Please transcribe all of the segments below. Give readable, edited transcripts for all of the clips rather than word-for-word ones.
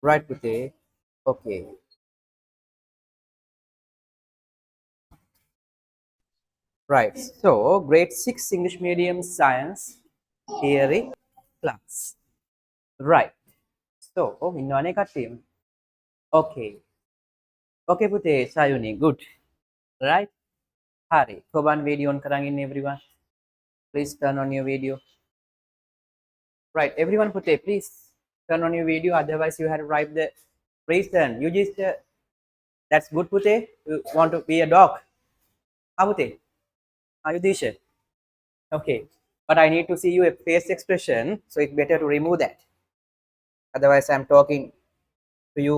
right පුතේ okay right so grade 6 English medium science theory class right so ඉන්නවනේ කට්ටියම okay okay පුතේ සයුනි good right hari කොබන් video on කරන් ඉන්නේ everyone please turn on your video right everyone පුතේ please turn on your video otherwise you had to write the reason you just that's good putte you want to be a dog how putte are you Disha? Okay but I need to see you a face expression so it's better to remove that otherwise I'm talking to you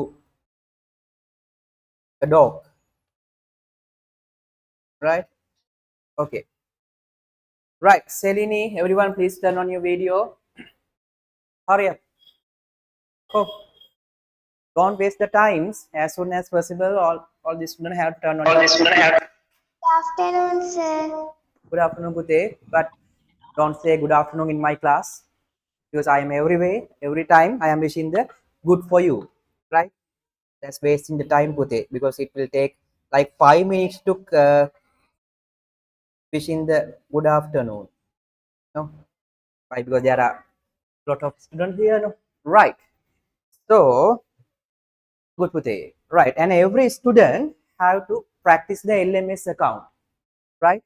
a dog right okay right Selini everyone please turn on your video hurry up oh don't waste the times as soon as possible all the students have to turn on All your this student have Good afternoon, sir. good afternoon putte but don't say good afternoon in my class because I am every time I am wishing the good for you right that's wasting the time putte because it will take like 5 minutes to wishing the good afternoon no right because there are a lot of students here no right so good putte right and every student have to practice the LMS account right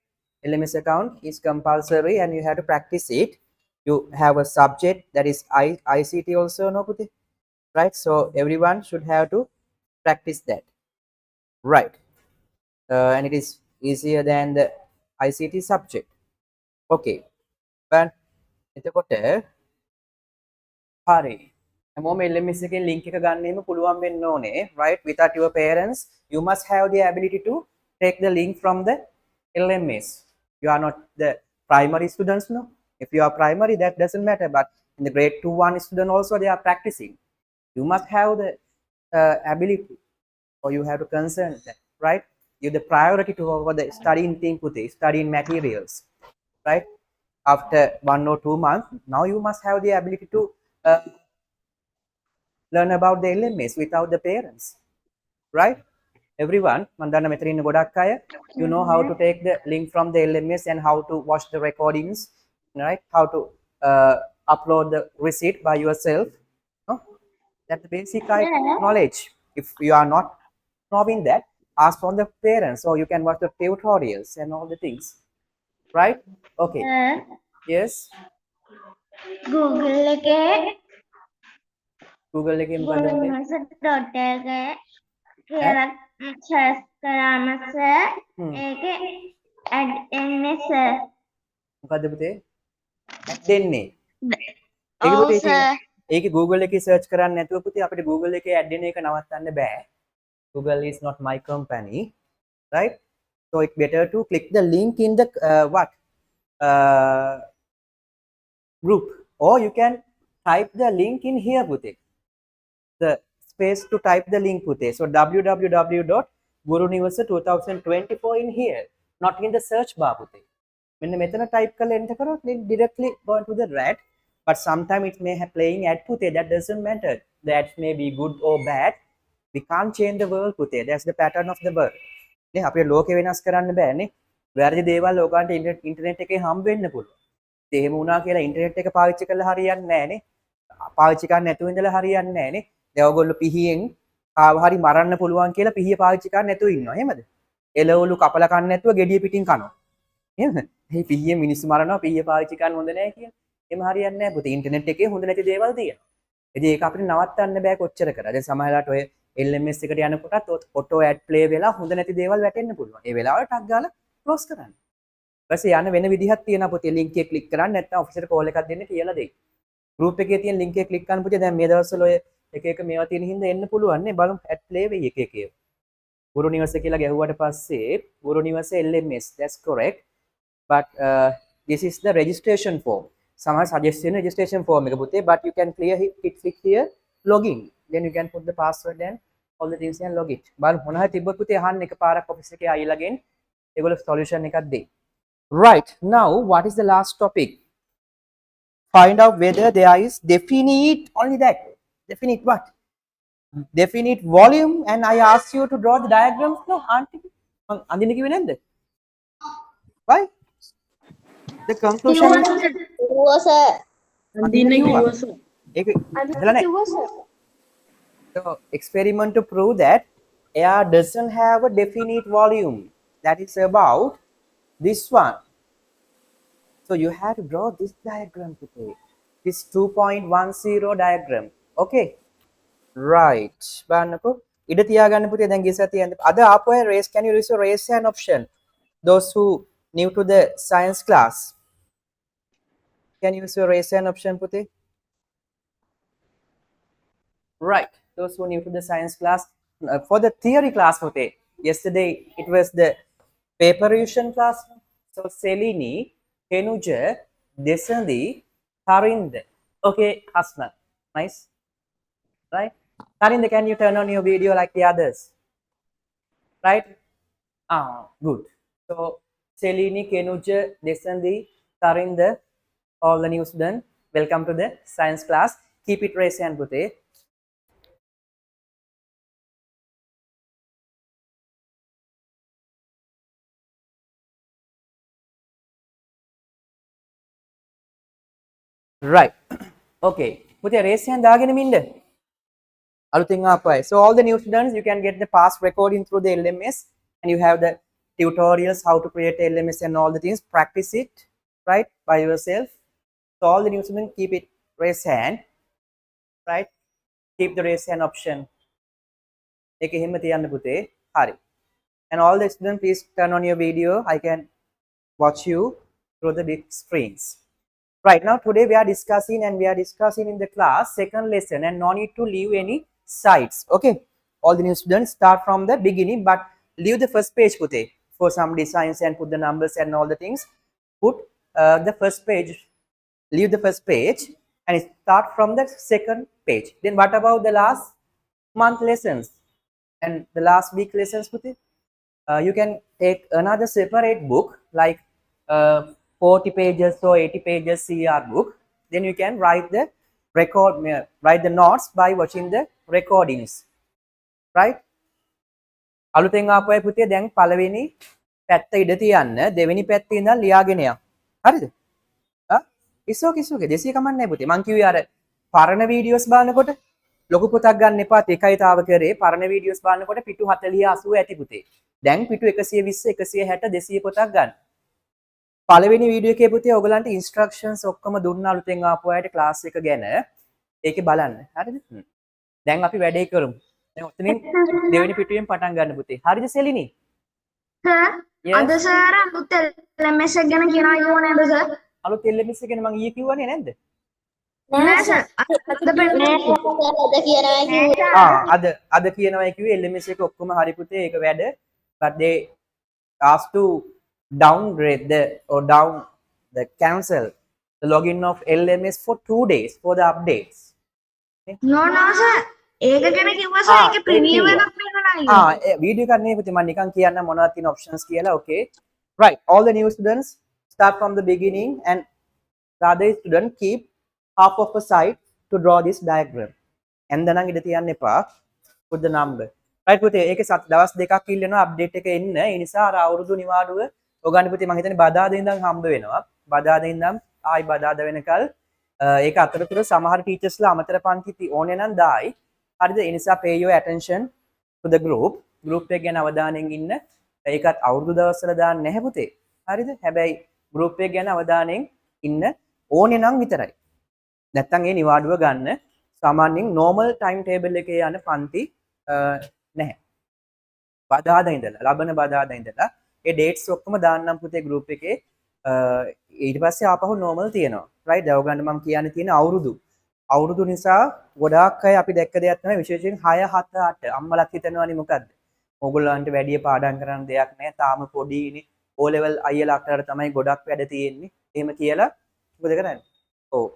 LMS account is compulsory and you have to practice it you have a subject that is ICT also no putte right so everyone should have to practice that right and it is easier than the ICT subject okay but එතකොට හරි හැමෝම LMS එකෙන් link එක ගන්න එහෙම පුළුවන් වෙන්න ඕනේ right without your parents you must have the ability to take the link from the LMS you are not the primary students no if you are primary that doesn't matter but in the grade 2 1 student also they are practicing you must have the ability or you have to concern that right give the priority to over the studying thing putte studying materials right after 1 or 2 months now you must have the ability to learn about the LMS without the parents right everyone mandana මෙතන ඉන්න ගොඩක් අය you know how to take the link from the LMS and how to watch the recordings right how to upload the receipt by yourself no? That's the basic knowledge if you are not knowing that ask from the parents or you can watch the tutorials and all the things right okay yes Google එකේ Google එකේ මොකද උනේ Niwasa.lk කියලා search කරාම sir ඒකේ add එන්නේ sir. මොකද්ද පුතේ ඇඩ් දෙන්නේ ඒක ඔව් පුතේ sir. ඒකේ Google එකේ search කරන්න නැතුව පුතේ අපිට Google එකේ ඇඩ් දෙන එක නවත්තන්න බෑ Google is not my company right so it's better to click the link in the group or you can type the link in here putte the space to type the link putte so www.guruniwasa2024 in here not in the search bar putte මෙන්න මෙතන type කරලා enter කරොත් it directly go to the rat but sometimes it may have playing ad putte that doesn't matter the ads may be good or bad we can't change the world putte that's the pattern of the world නේ අපේ ලෝකේ වෙනස් කරන්න බෑනේ වැරදි දේවල් ඕගන්ට internet එකේ හම්බ වෙන්න පුළුවන් එහෙම වුණා කියලා ඉන්ටර්නෙට් එක පාවිච්චි කරලා හරියන්නේ නැහනේ පාවිච්චි කරන්න නැතුව ඉඳලා හරියන්නේ නැහනේ දැන් ඔයගොල්ලෝ පිහියෙන් කාව හරි මරන්න පුළුවන් කියලා පිහිය පාවිච්චි කරන්න නැතුව ඉන්නවා එහෙමද එළවලු කපලා කන්න නැතුව gediya පිටින් කනවා එහෙමද මේ පිහිය මිනිස්සු මරනවා පිහිය පාවිච්චි කරන්න හොඳ නැහැ කියලා එහෙම හරියන්නේ නැහැ පුතේ ඉන්ටර්නෙට් එකේ හොඳ නැති දේවල් තියෙනවා ඉතින් ඒක අපිට නවත්තන්න බෑ කොච්චර කරා දැන් සමහරවිට ඔය LMS එකට යනකොටත් ඔටෝ ඇඩ් ප්ලේ වෙලා හොඳ නැති දේවල් වැටෙන්න පුළුවන් ඒ වෙලාවට ටක් ගාලා ක්ලෝස් කරන්න ඊපස්සේ යන වෙන විදිහක් තියෙනවා පුතේ link එක click කරන්න නැත්නම් ඔෆිසර් කෝල් එකක් දෙන්න කියලා දෙයි group එකේ තියෙන link එක click කරන්න පුතේ දැන් මේ දවස්වල ඔය එක එක මේවා තියෙන හින්දා එන්න පුළුවන් නේ බලමු ඇඩ් ප්ලේ වෙයි එක එක ඒවා ගුරු නිවස කියලා ගැහුවට පස්සේ ගුරු නිවස LMS that's correct but this is the registration form සමහර suggest වෙන registration form එක පුතේ but you can clear it click here login then you can put the password and all the things and log it බලමු මොන හරි තිබ්බොත් පුතේ අහන්න එකපාරක් ඔෆිස් එකේ ආයිලාගෙන් ඒගොල්ලෝ solution එකක් දෙයි right now what is the last topic find out whether there is definite only that definite what definite volume, and I asked you to draw the diagrams. No, auntie. Andini kiwe nende. Why? The conclusion is Niwasa. Andini kiwa. කිව්වස ඒක ඇදලා නැහැ. So experiment to prove that air doesn't have a definite volume. That is about this one. So you have to draw this diagram today. This 2.10 diagram. Okay. Right. බලන්නකෝ. ඉඩ තියාගන්න පුතේ දැන් ගිය සතියේ අද ආපු අය raise, can you use your raise hand option? Those who new to the science class. Can you use your raise hand option පුතේ? Right. Those who new to the science class. For the theory class පුතේ. Yesterday it was the paper revision class. So Selini, Kenuja, Desandi, Tarind. Okay, Hasna. Nice. Right? Tarind, can you turn on your video like the others? Right? Good. So Selini, Kenuja, Desandi, Tarind, all the new students, welcome to the science class. Keep it raised hand පුතේ. Right. Okay. Put your raise hand දාගෙන ඉන්න. අලුතින් ආපු අය. So all the new students, you can get the past recording through the LMS, and you have the tutorials how to create LMS and all the things. Practice it, right, by yourself. So all the new students, keep it raise hand, right? Keep the raise hand option. ඒක එහෙම තියන්න පුතේ. හරි. And all the students, please turn on your video. I can watch you through the big screens. Right, now today we are discussing in the class second lesson, and no need to leave any sites. Okay, all the new students start from the beginning, but leave the first page pute for some designs and put the numbers and all the things. Put the first page, leave the first page and start from the second page. Then what about the last month lessons and the last week lessons pute? You can take another separate book like 40 pages or 80 pages CR book. Then you can write the notes by watching the recordings. Right? අලුතෙන් ආපු අය පුතේ දැන් පළවෙනි පැත්ත ඉඩ තියන්න, දෙවෙනි පැත්තේ ඉඳන් ලියාගෙන යන්න. හරිද? ඉස්සෝක දෙසිය කමන්නේ නැහැ පුතේ. මං කිව්වේ අර පරණ වීඩියෝස් බලනකොට ලොකු පොතක් ගන්න එපා. ඒකයි තාව කරේ. පරණ වීඩියෝස් බලනකොට පිටු 40 80 ඇති පුතේ. දැන් පිටු 120 160 200 පොතක් ගන්න. පළවෙනි වීඩියෝ එකේ පුතේ ඔයගලන්ට ඉන්ස්ට්‍රක්ෂන්ස් ඔක්කොම දුන්නා අලුතෙන් ආපු අයට ක්ලාස් එක ගැන. ඒකේ බලන්න. හරිද? දැන් අපි වැඩේ කරමු. දැන් ඔතනින් දෙවෙනි පිටුවෙන් පටන් ගන්න පුතේ. හරිද සෙලිනි? අද සර් අලුත් LMS එක ගැන කියනවා කියවනේ අද සර්. අලුත් LMS එක ගැන මම ඊයේ කිව්වනේ නැද්ද? නෑ සර්. අද කියනවා කිව්වේ LMS එක ඔක්කොම හරි පුතේ. ඒක වැඩ. But they asked to downgrade the cancel the login of LMS for 2 days for the updates. No sir. ඒක ගැන කිව්වා සර්. ඒක ප්‍රීමියම් එකක් වෙනවා. වීඩියෝ එකක් නෙවෙයි පුතේ. මම නිකන් කියන්න මොනවද තියෙන options කියලා. Okay. Right. All the new students start from the beginning, and the other student keep half of a side to draw this diagram. And then ඉඳ තියන්න එපා. Put the number. Right පුතේ. ඒකේ දවස් දෙකක් ඉල්ලනවා අප්ඩේට් එක එන්න. ඒ නිසා අර අවුරුදු නිවාඩුව ඔගන්න පුතේ මම හිතන්නේ බදාදා ඉඳන් හම්බ වෙනවා. බදාදා ඉඳන් ආයි බදාදා වෙනකල් ඒක අතරතුර සමහර ටීචර්ස්ලා අමතර පන්ති ඕනේ නම් දායි. හරිද? ඒ නිසා pay your attention to the group. group එක ගැන අවධානයෙන් ඉන්න. ඒකත් අවුරුදු දවස්වල දාන්න නැහැ පුතේ. හරිද? හැබැයි group එක ගැන අවධානයෙන් ඉන්න ඕනේ නම් විතරයි. නැත්තම් ඒ නිවාඩුව ගන්න සාමාන්‍යයෙන් normal time table එකේ යන පන්ති නැහැ. බදාදා ඉඳලා ලබන බදාදා ඉඳලා ඒ dates ඔක්කොම දාන්නම් පුතේ group එකේ. ඊට පස්සේ ආපහු normal තියෙනවා. right? දැන් ඔයගන්න මම කියන්න තියෙන අවුරුදු නිසා ගොඩාක් අය අපි දැක්ක දෙයක් තමයි විශේෂයෙන් 6 7 8 අම්මලත් හිතනවානේ මොකද්ද? ඕගොල්ලන්ට වැඩි පාඩම් කරන්න දෙයක් නැහැ. තාම පොඩිනේ. O level අයියලා අක්කරට තමයි ගොඩක් වැඩ තියෙන්නේ. එහෙම කියලා මොකද කරන්නේ? ඔව්.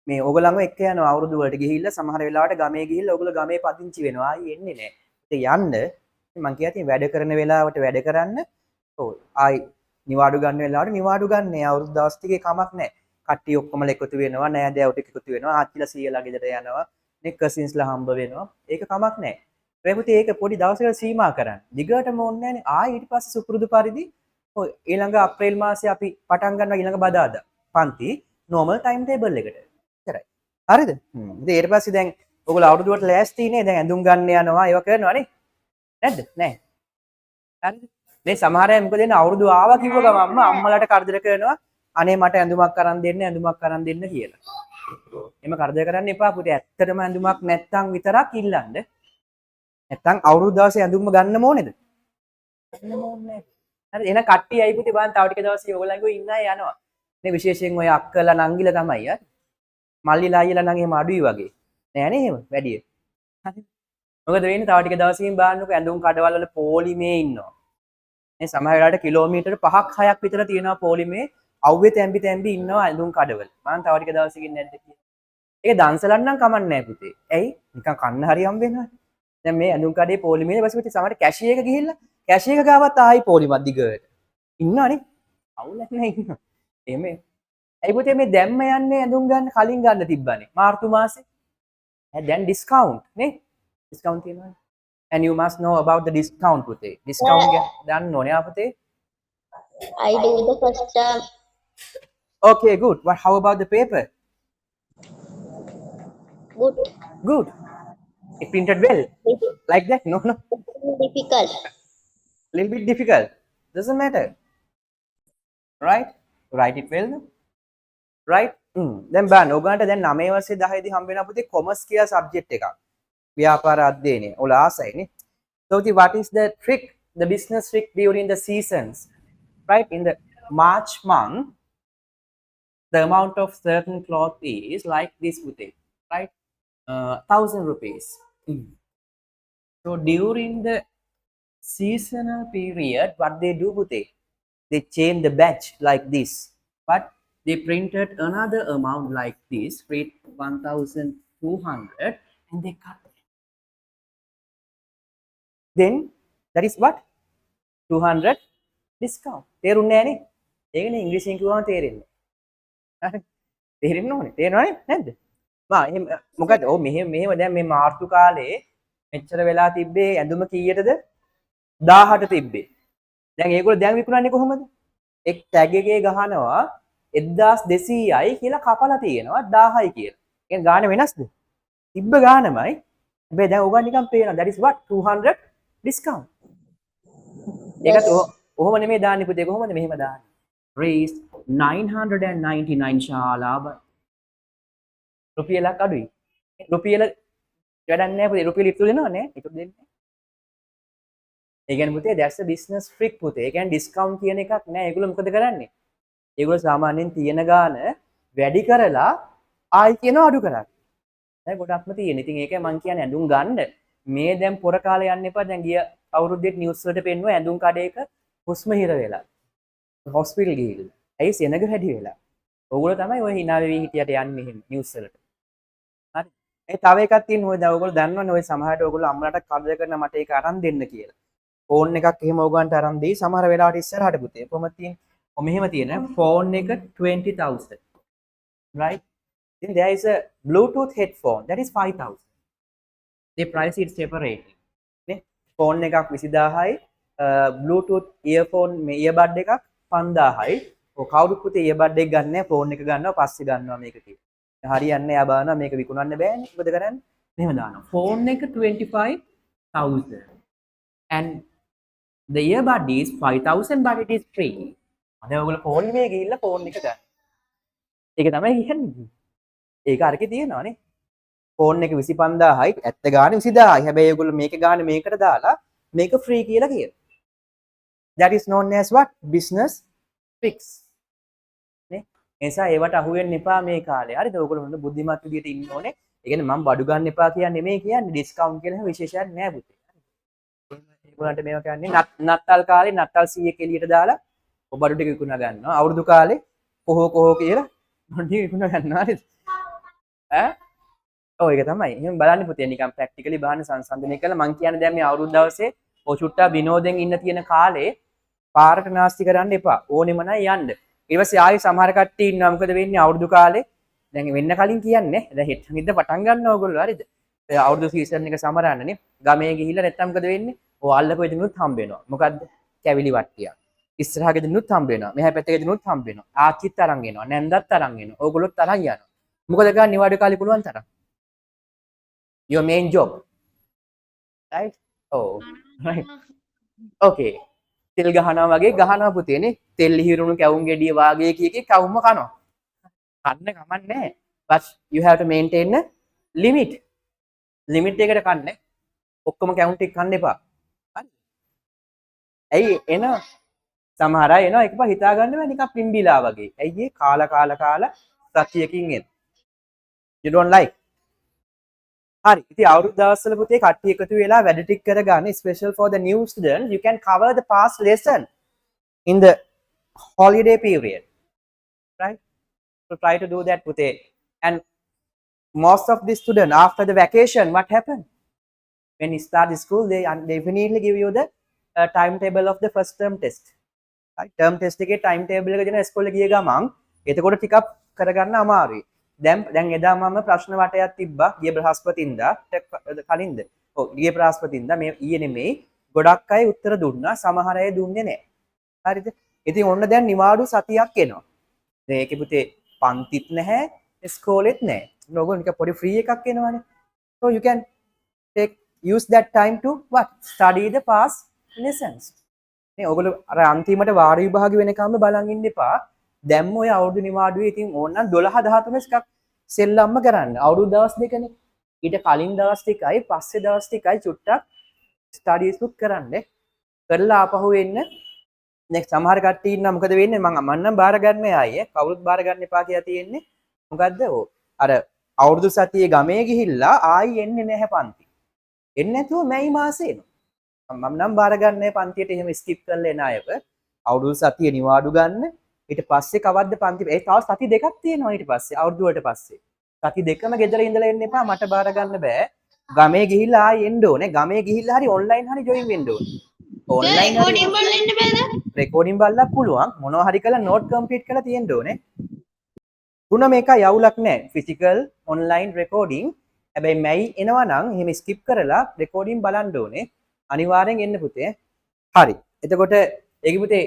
මේ ඕගොල්ලන්ව එක්ක යනවා අවුරුදු වලට ගිහිල්ලා සමහර වෙලාවට ගමේ ගිහිල්ලා ඕගොල්ලෝ ගමේ පදිංචි වෙනවා. ආයි එන්නේ නැහැ. ඉතින් යන්න මම කියතියි වැඩ කරන වෙලාවට වැඩ කරන්න. ඔව්. ආයි නිවාඩු ගන්න වෙලාවට නිවාඩු ගන්න. අවුරුදු දවස් ටිකේ කමක් නැහැ. කට්ටිය ඔක්කොම එකතු වෙනවා. නෑදෑයෝ ටික එකතු වෙනවා. ආච්චිලා සීයලා ගෙදර යනවා. නේ කසින්ස්ලා හම්බ වෙනවා. ඒක කමක් නැහැ. ඒ පුතේ ඒක පොඩි දවසකට සීමා කරන්න. දිගටම ඕනේ නැහැනේ. ආයෙ ඊට පස්සේ සුපුරුදු පරිදි ඔය ඊළඟ අප්‍රේල් මාසේ අපි පටන් ගන්නවා ඊළඟ බදාදා. පන්ති normal time table එකට. එච්චරයි. හරිද? ඉතින් ඊට පස්සේ දැන් ඔයගොල්ලෝ අවුරුදුවට ලෑස්ති නේ. දැන් ඇඳුම් ගන්න යනවා ඒවා කරනවා නේ. නැද්ද? නැහැ. හරිද? මේ සමහර අය මොකද වෙන්නේ අවුරුදු ආවා කිව්ව ගමන්ම අම්මලාට කරදර කරනවා. අනේ මට ඇඳුමක් අරන් දෙන්න ඇඳුමක් අරන් දෙන්න කියලා. එම කරදර කරන්න එපා පුතේ. ඇත්තටම ඇඳුමක් නැත්තම් විතරක් ඉල්ලන්න. නැත්තම් අවුරුදු දවසේ ඇඳුම ගන්න ඕනේද? ගන්න ඕනේ. හරි එහෙනම් කට්ටිය අයි පුතේ බලන්න තව ටික දවසේ ඔයගොල්ලන්ගේ ඉන්න අය යනවා. මේ විශේෂයෙන් ඔය අක්කලා නංගිලා තමයි හරි. මල්ලිලා අයියලා නම් එහෙම අඩුයි වගේ. නෑනේ එහෙම වැඩි. හරි. මොකද වෙන්නේ තව ටික දවසකින් බලන්නකො ඇඳුම් කඩවල වල පොලිමේ ඉන්නවා. මේ සමහර වෙලාවට කිලෝමීටර් 5ක් 6ක් විතර තියෙනවා පොලිමේ අවුවේ තැම්බි ඉන්නවා ඇඳුම් කඩවල. මම තව ටික දවසකින් නැද්ද කියලා. ඒක දන්සලන් නම් කමන්නේ නැහැ පුතේ. ඇයි? නිකන් කන්න හරි හම් වෙනවා. දැන් මේ ඇඳුම් කඩේ පොලිමේ ඊපස්සේ සමහර කැෂිය එක ගිහිල්ලා කැෂිය එක ගාවත් ආයි පොලිමක් දිගට. ඉන්නවනේ. අවුලක් නැහැ ඉන්නවා. එමේ. ඇයි පුතේ මේ දැම්ම යන්නේ ඇඳුම් ගන්න කලින් ගන්න තිබ්බනේ. මාර්තු මාසේ. දැන් ඩිස්කවුන්ට් නේ? ඩිස්කවුන්ට් තියෙනවනේ. And you must know about the discount පුතේ. ඩිස්කවුන්ට් ගන්න ඕනේ අපතේ. I do the first term. Okay, good. But how about the paper? Good. Good. It printed well. Like that? No. Difficult. Little bit difficult. Doesn't matter. Right? Write it well. Right? දැන් බලන්න ඔයගන්ට දැන් 9 වර්ෂයේ 10 දී හම්බ වෙනා පුතේ commerce කියලා subject එකක්. ව්‍යාපාර අධ්‍යයනය. ඔයාලා ආසයිනේ. So what is the trick? The business trick during the seasons. Right? In the March month, the amount of certain cloth is like this putte. Right? 1,000 rupees. So during the seasonal period, what they do putte? They change the batch like this. But they printed another amount like this, rate 1,200, and they cut it. Then that is what? 200 discount. තේරුන්නේ නැහනේ. ඒකනේ ඉංග්‍රීසියෙන් කිව්වම තේරෙන්නේ. හරි. තේරෙන්න ඕනේ. තේරෙනවනේ නැද්ද? එහෙම මොකද? ඔව් මෙහෙම දැන් මේ මාර්තු කාලේ මෙච්චර වෙලා තිබ්බේ ඇඳුම කීයටද? 1000ට තිබ්බේ. දැන් ඒගොල්ලෝ දැන් විකුණන්නේ කොහොමද? එක් ටැග් එකේ ගහනවා 1200යි කියලා කපලා තියෙනවා 1000යි කියලා. කියන්නේ ගාන වෙනස්ද? තිබ්බ ගානමයි. හැබැයි දැන් ඕගන් නිකන් පේනවා. that is what 200 discount. ඒකත් ඔහොම නෙමෙයි දාන්නේ පුතේ. කොහොමද මෙහෙම දාන්නේ? raise 999 ශාලාව. රුපියලක් අඩුයි. රුපියල වැඩක් නැහැ පුතේ. රුපියල ඉතුරු දෙනව නේ? ඉතුරු දෙන්නේ. ඒ කියන්නේ පුතේ that's a business trick පුතේ. ඒ කියන්නේ discount කියන එකක් නෑ. ඒගොල්ලෝ මොකද කරන්නේ? ඒගොල්ලෝ සාමාන්‍යයෙන් තියෙන ගාන වැඩි කරලා ආයි කියනවා අඩු කරා. දැන් ගොඩක්ම තියෙන. ඉතින් ඒකයි මම කියන්නේ ඇඳුම් ගන්න මේ දැන් පොර කාලේ යන්න එපා. දැන් ගිය අවුරුද්දේ නිවුස් වලට පෙන්නුවා ඇඳුම් කඩේක හුස්ම හිර වෙලා. හොස්පිටල් ගිහිල්ලා. ඇයි සෙනග වැඩි වෙලා. ඕගොල්ලෝ තමයි ඔය hina වෙවි හිටියට යන්නේ එහෙම නිවුස් වලට. හරි. ඒ තව එකක් තියෙන ඔය දැන් ඕගොල්ලෝ දන්නවනේ ඔය සමහරට ඕගොල්ලෝ අම්මලාට කරදර කරන මට ඒක අරන් දෙන්න කියලා. ෆෝන් එකක් එහෙම ඕගන්ට අරන් දෙයි සමහර වෙලාවට ඉස්සරහට පුතේ. කොහොමද තියෙන්නේ? මෙහෙම තියෙන ෆෝන් එක 20,000. Right? Then there is a Bluetooth headphone that is 5,000. The price is separately. නේ? ෆෝන් එකක් 20000යි, Bluetooth earphone මේ earbud එකක් 5000යි. ඔය කවුරුත් පුතේ earbud එක ගන්න නැහැ, ෆෝන් එක ගන්නවා පස්සේ ගන්නවා මේක කියලා. හරියන්නේ යා බලනවා මේක විකුණන්න බෑනේ. මොකද කරන්නේ? මෙහෙම දානවා. ෆෝන් එක 25,000. And the earbud is 5,000 but it is free. අද ඔයගොල්ලෝ ෆෝන් එකේ ගිහිල්ලා ෆෝන් එක ගන්න. ඒක තමයි කියන්නේ. ඒක අරකේ තියෙනවානේ. ෆෝන් එක 25000යි, ඇත්ත ගානේ 20000යි. හැබැයි ඔයගොල්ලෝ මේක ගානේ මේකට දාලා මේක free කියලා කියනවා. That is known as what? Business tricks. නේ? එනිසා ඒවට අහු වෙන්න එපා මේ කාලේ. හරිද? ඔයගොල්ලෝ හොඳ බුද්ධිමත් විදියට ඉන්න ඕනේ. ඒ කියන්නේ මම බඩු ගන්න එපා කියන්නේ නෙමෙයි කියන්නේ ඩිස්කවුන්ට් කියන විශේෂයක් නෑ පුතේ. ඒගොල්ලන්ට මේවා කියන්නේ නත්තල් කාලේ නත්තල් 100ක් එළියට දාලා ඔබඩු ටික විකුණා ගන්නවා. අවුරුදු කාලේ කොහො කියලා මොන්ටි විකුණා ගන්නවා. හරිද? ඈ? ඔව් ඒක තමයි. එහෙනම් බලන්න පුතේ නිකන් ප්‍රැක්ටිකලි බහන්න සංසන්දනය කළා. මං කියන්නේ දැන් මේ අවුරුදු දවසේ ඔය චුට්ටා විනෝදෙන් ඉන්න තියෙන කාලේ පාරට නාස්ති කරන්න එපා. ඕනෙම නම් යන්න. ඊට පස්සේ ආයෙ සමහර කට්ටිය ඉන්නවා. මොකද වෙන්නේ අවුරුදු කාලේ දැන් වෙන්න කලින් කියන්නේ දැන් හෙට හින්ද පටන් ගන්නවා ඔයගොල්ලෝ හරිද? අවුරුදු සීසන් එක සමරන්නනේ. ගමේ ගිහිල්ලා නැත්තම් මොකද වෙන්නේ? ඔය අල්ලපු එදිනුත් හම්බ වෙනවා. මොකද්ද? කැවිලි වට්ටියක්. ඉස්සරහා ගෙදිනුත් හම්බ වෙනවා. මෙහා පැත්තේ ගෙදිනුත් හම්බ වෙනවා. ආච්චිත් අරන් එනවා. නැන්දත් අරන් එනවා. ඕගොල්ලොත් අරන් යනවා. මොකද ගන්න නිවාඩු කාලේ පුළුවන් තරම්. Your main job. Right? Oh. Right. Okay. තෙල් ගහනවා වගේ ගහනවා පුතේනේ. තෙල් හිරුණු කැවුම් ගෙඩිය වාගේ කීකේ කවුම්ම කනවා. කන්න කමක් නැහැ. But you have to maintain a limit. limit එකට කන්නේ. ඔක්කොම කැවුම් ටික කන්න එපා. හරි. ඇයි එන සමහර අය එනවා එකපා හිතා ගන්න බෑ නිකන් පිම්බිලා වගේ. ඇයි ඒ කාලා සතියකින් එන. You don't like. හරි. ඉතින් අවුරුදු දවස්වල පුතේ කට්ටිය එකතු වෙලා වැඩ ටික කරගන්න special for the new student you can cover the past lesson in the holiday period. Right? So try to do that පුතේ. And most of the student after the vacation what happened? When you start the school they definitely give you the timetable of the first term test. Right? Term test එකේ timetable එක දෙන ඉස්කෝලේ ගිය ගමන් එතකොට ටිකක් කරගන්න අමාරුයි. දැන් එදා මම ප්‍රශ්න වටයක් තිබ්බා ගිය බ්‍රහස්පතින්දා කලින්ද. ඔව් ගිය බ්‍රහස්පතින්දා මේ ඊයේ නෙමෙයි ගොඩක් අය උත්තර දුන්නා සමහර අය දුන්නේ නැහැ. හරිද? ඉතින් ඔන්න දැන් නිවාඩු සතියක් එනවා. දැන් ඒකේ පුතේ පන්තිත් නැහැ ඉස්කෝලෙත් නැහැ. ඔයගොල්ලෝ නිකන් පොඩි ෆ්‍රී එකක් එනවනේ. So you can use that time to what? Study the past lessons. නේ ඔයගොල්ලෝ අර අන්තිමට වාර විභාග වෙනකම්ම බලන් ඉන්න එපා. දැන් ඔය අවුරුදු නිවාඩුවේ ඉතින් ඕනනම් 12 13 එකක් සෙල්ලම්ම කරන්න. අවුරුදු දවස් දෙකනේ. ඊට කලින් දවස් ටිකයි පස්සේ දවස් ටිකයි චුට්ටක් ස්ටඩීස් උත් කරන්න. කරලා ආපහු එන්න. next සමහර කට්ටිය ඉන්නා මොකද වෙන්නේ මම නම් බාර ගන්න ආයේ කවුරුත් බාර ගන්න එපා කියලා තියෙන්නේ. මොකද්ද? අර අවුරුදු සතියේ ගමේ ගිහිල්ලා ආයි එන්නේ නැහැ පන්ති. එන්නේ නැතුව මැයි මාසේ එනවා. මම නම් බාර ගන්නෑ පන්තියට එහෙම ස්කිප් කරලා එන අයව. අවුරුදු සතියේ නිවාඩු ගන්න. ඊට පස්සේ කවද්ද පන්ති ඒ තව සති දෙකක් තියෙනවා ඊට පස්සේ අවුරුදු වලට පස්සේ. සති දෙකම ගෙදර ඉඳලා එන්න එපා මට බාර ගන්න බෑ. ගමේ ගිහිල්ලා ආයි එන්න ඕනේ. ගමේ ගිහිල්ලා හරි ඔන්ලයින් හරි ජොයින් වෙන්න ඕනේ. ඔන්ලයින් රෙකෝඩින් බලන්න ඉන්න බෑද? රෙකෝඩින් බලලා පුළුවන්. මොනවා හරි කරලා නෝට් කම්ප්ලීට් කරලා තියෙන්න ඕනේ. තුන මේක යවුලක් නැහැ. Physical online recording. හැබැයි මැයි එනවා නම් එහෙම ස්කිප් කරලා රෙකෝඩින් බලන්න ඕනේ. අනිවාර්යෙන් එන්න පුතේ. හරි. එතකොට ඒක පුතේ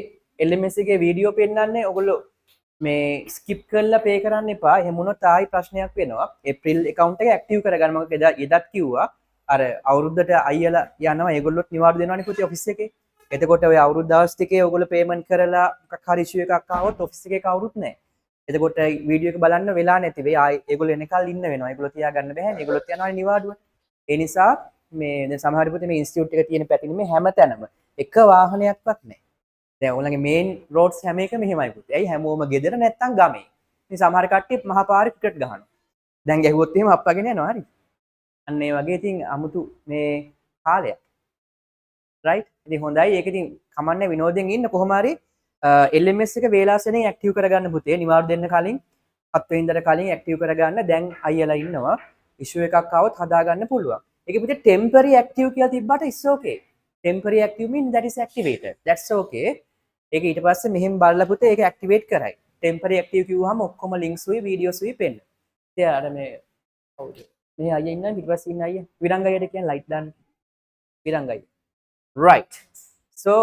LMS එකේ වීඩියෝ පෙන්නන්නේ ඔයගොල්ලෝ මේ ස්කිප් කරලා පේ කරන්න එපා. එහෙම වුණොත් ආයි ප්‍රශ්නයක් වෙනවා. ඒප්‍රිල් account එක ඇක්ටිව් කරගන්න. මම එදත් කිව්වා අර අවුරුද්දට අයියලා යනවා. ඒගොල්ලොත් නිවාඩු දෙනවනේ පුතේ ඔෆිස් එකේ. එතකොට ඔය අවුරුදු දවස් ටිකේ ඔයගොල්ලෝ පේමන්ට් කරලා මොකක් හරි ඉෂුව එකක් ආවොත් ඔෆිස් එකේ කවුරුත් නැහැ. එතකොට වීඩියෝ එක බලන්න වෙලා නැති වෙයි. ආයි ඒගොල්ලෝ එනකල් ඉන්න වෙනවා. ඒගොල්ලෝ තියාගන්න බෑ. ඒගොල්ලොත් යනවා නිවාඩුවට. ඒ නිසා මේ දැන් සමහර පුතේ මේ ඉන්ස්ටිටියුට් එක තියෙන පැතිනේ හැම තැනම එක වාහනයක්වත් නැහැ. දැන් ඔයගොල්ලන්ගේ මේන් රෝඩ්ස් හැම එකම මෙහෙමයි පුතේ. ඇයි හැමෝම ගෙදර නැත්තම් ගමේ. ඉතින් සමහර කට්ටිය මහා පාරේ ක්‍රිකට් ගහනවා. දැන් ගැහුවොත් එහෙම අප්පගෙන යනවා හරි. අන්න ඒ වගේ ඉතින් අමුතු මේ කාලයක්. right? ඉතින් හොඳයි. ඒක ඉතින් කමන්නේ විනෝදයෙන් ඉන්න කොහොම හරි LMS එක වේලාසනෙන් ඇක්ටිව් කරගන්න පුතේ. නිවාඩු දෙන්න කලින් 7 වෙනිදාට කලින් ඇක්ටිව් කරගන්න. දැන් අයියලා ඉන්නවා. ඉෂුව එකක් ආවොත් හදාගන්න පුළුවන්. ඒක පුතේ temporary active කියලා තිබ්බට it's okay. temporary active mean that is activated. That's okay. ඒක ඊට පස්සේ මෙහෙම බලලා පුතේ ඒක ඇක්ටිවේට් කරයි. temporary active කිව්වහම ඔක්කොම links උයි videos උයි පෙන්න. ඉතින් අර මේ කවුද? මේ අයියා ඉන්නා පිටපස්සේ ඉන්න අයියා. විරංගයියට කියන light දාන්න. විරංගයි. Right. So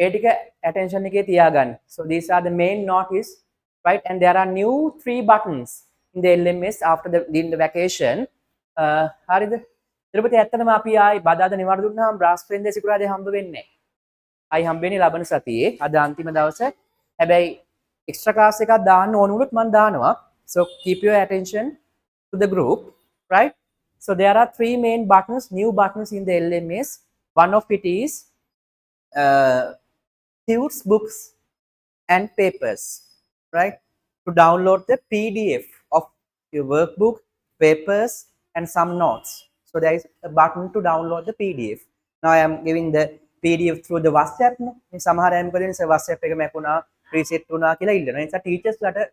ඒ ටික attention එකේ තියාගන්න. So these are the main notice, right? And there are new 3 buttons in the LMS after in the vacation. හරිද? ඊට ඇත්තටම අපි ආයි බදාද නිවාඩු දුන්නාම බ්‍රහස්පතින්දා සිකුරාදා හම්බ වෙන්නේ නැහැ. ආයි හම්බ වෙන්නේ ලබන සතියේ. අද අන්තිම දවසේ. හැබැයි එක්ස්ට්‍රා ක්ලාස් එකක් දාන්න ඕන වුණොත් මම දානවා. So keep your attention to the group, right? So there are 3 main buttons, new buttons in the LMS. One of it is tunes, books and papers, right? To download the PDF of your workbook, papers and some notes. So there is a button to download the PDF. Now I am giving the PDF through the WhatsApp. සමහර අය මොකද වෙන්නේ WhatsApp එක මැකුණා reset වුණා කියලා ඉල්ලනවා. ඒ නිසා teachers ලට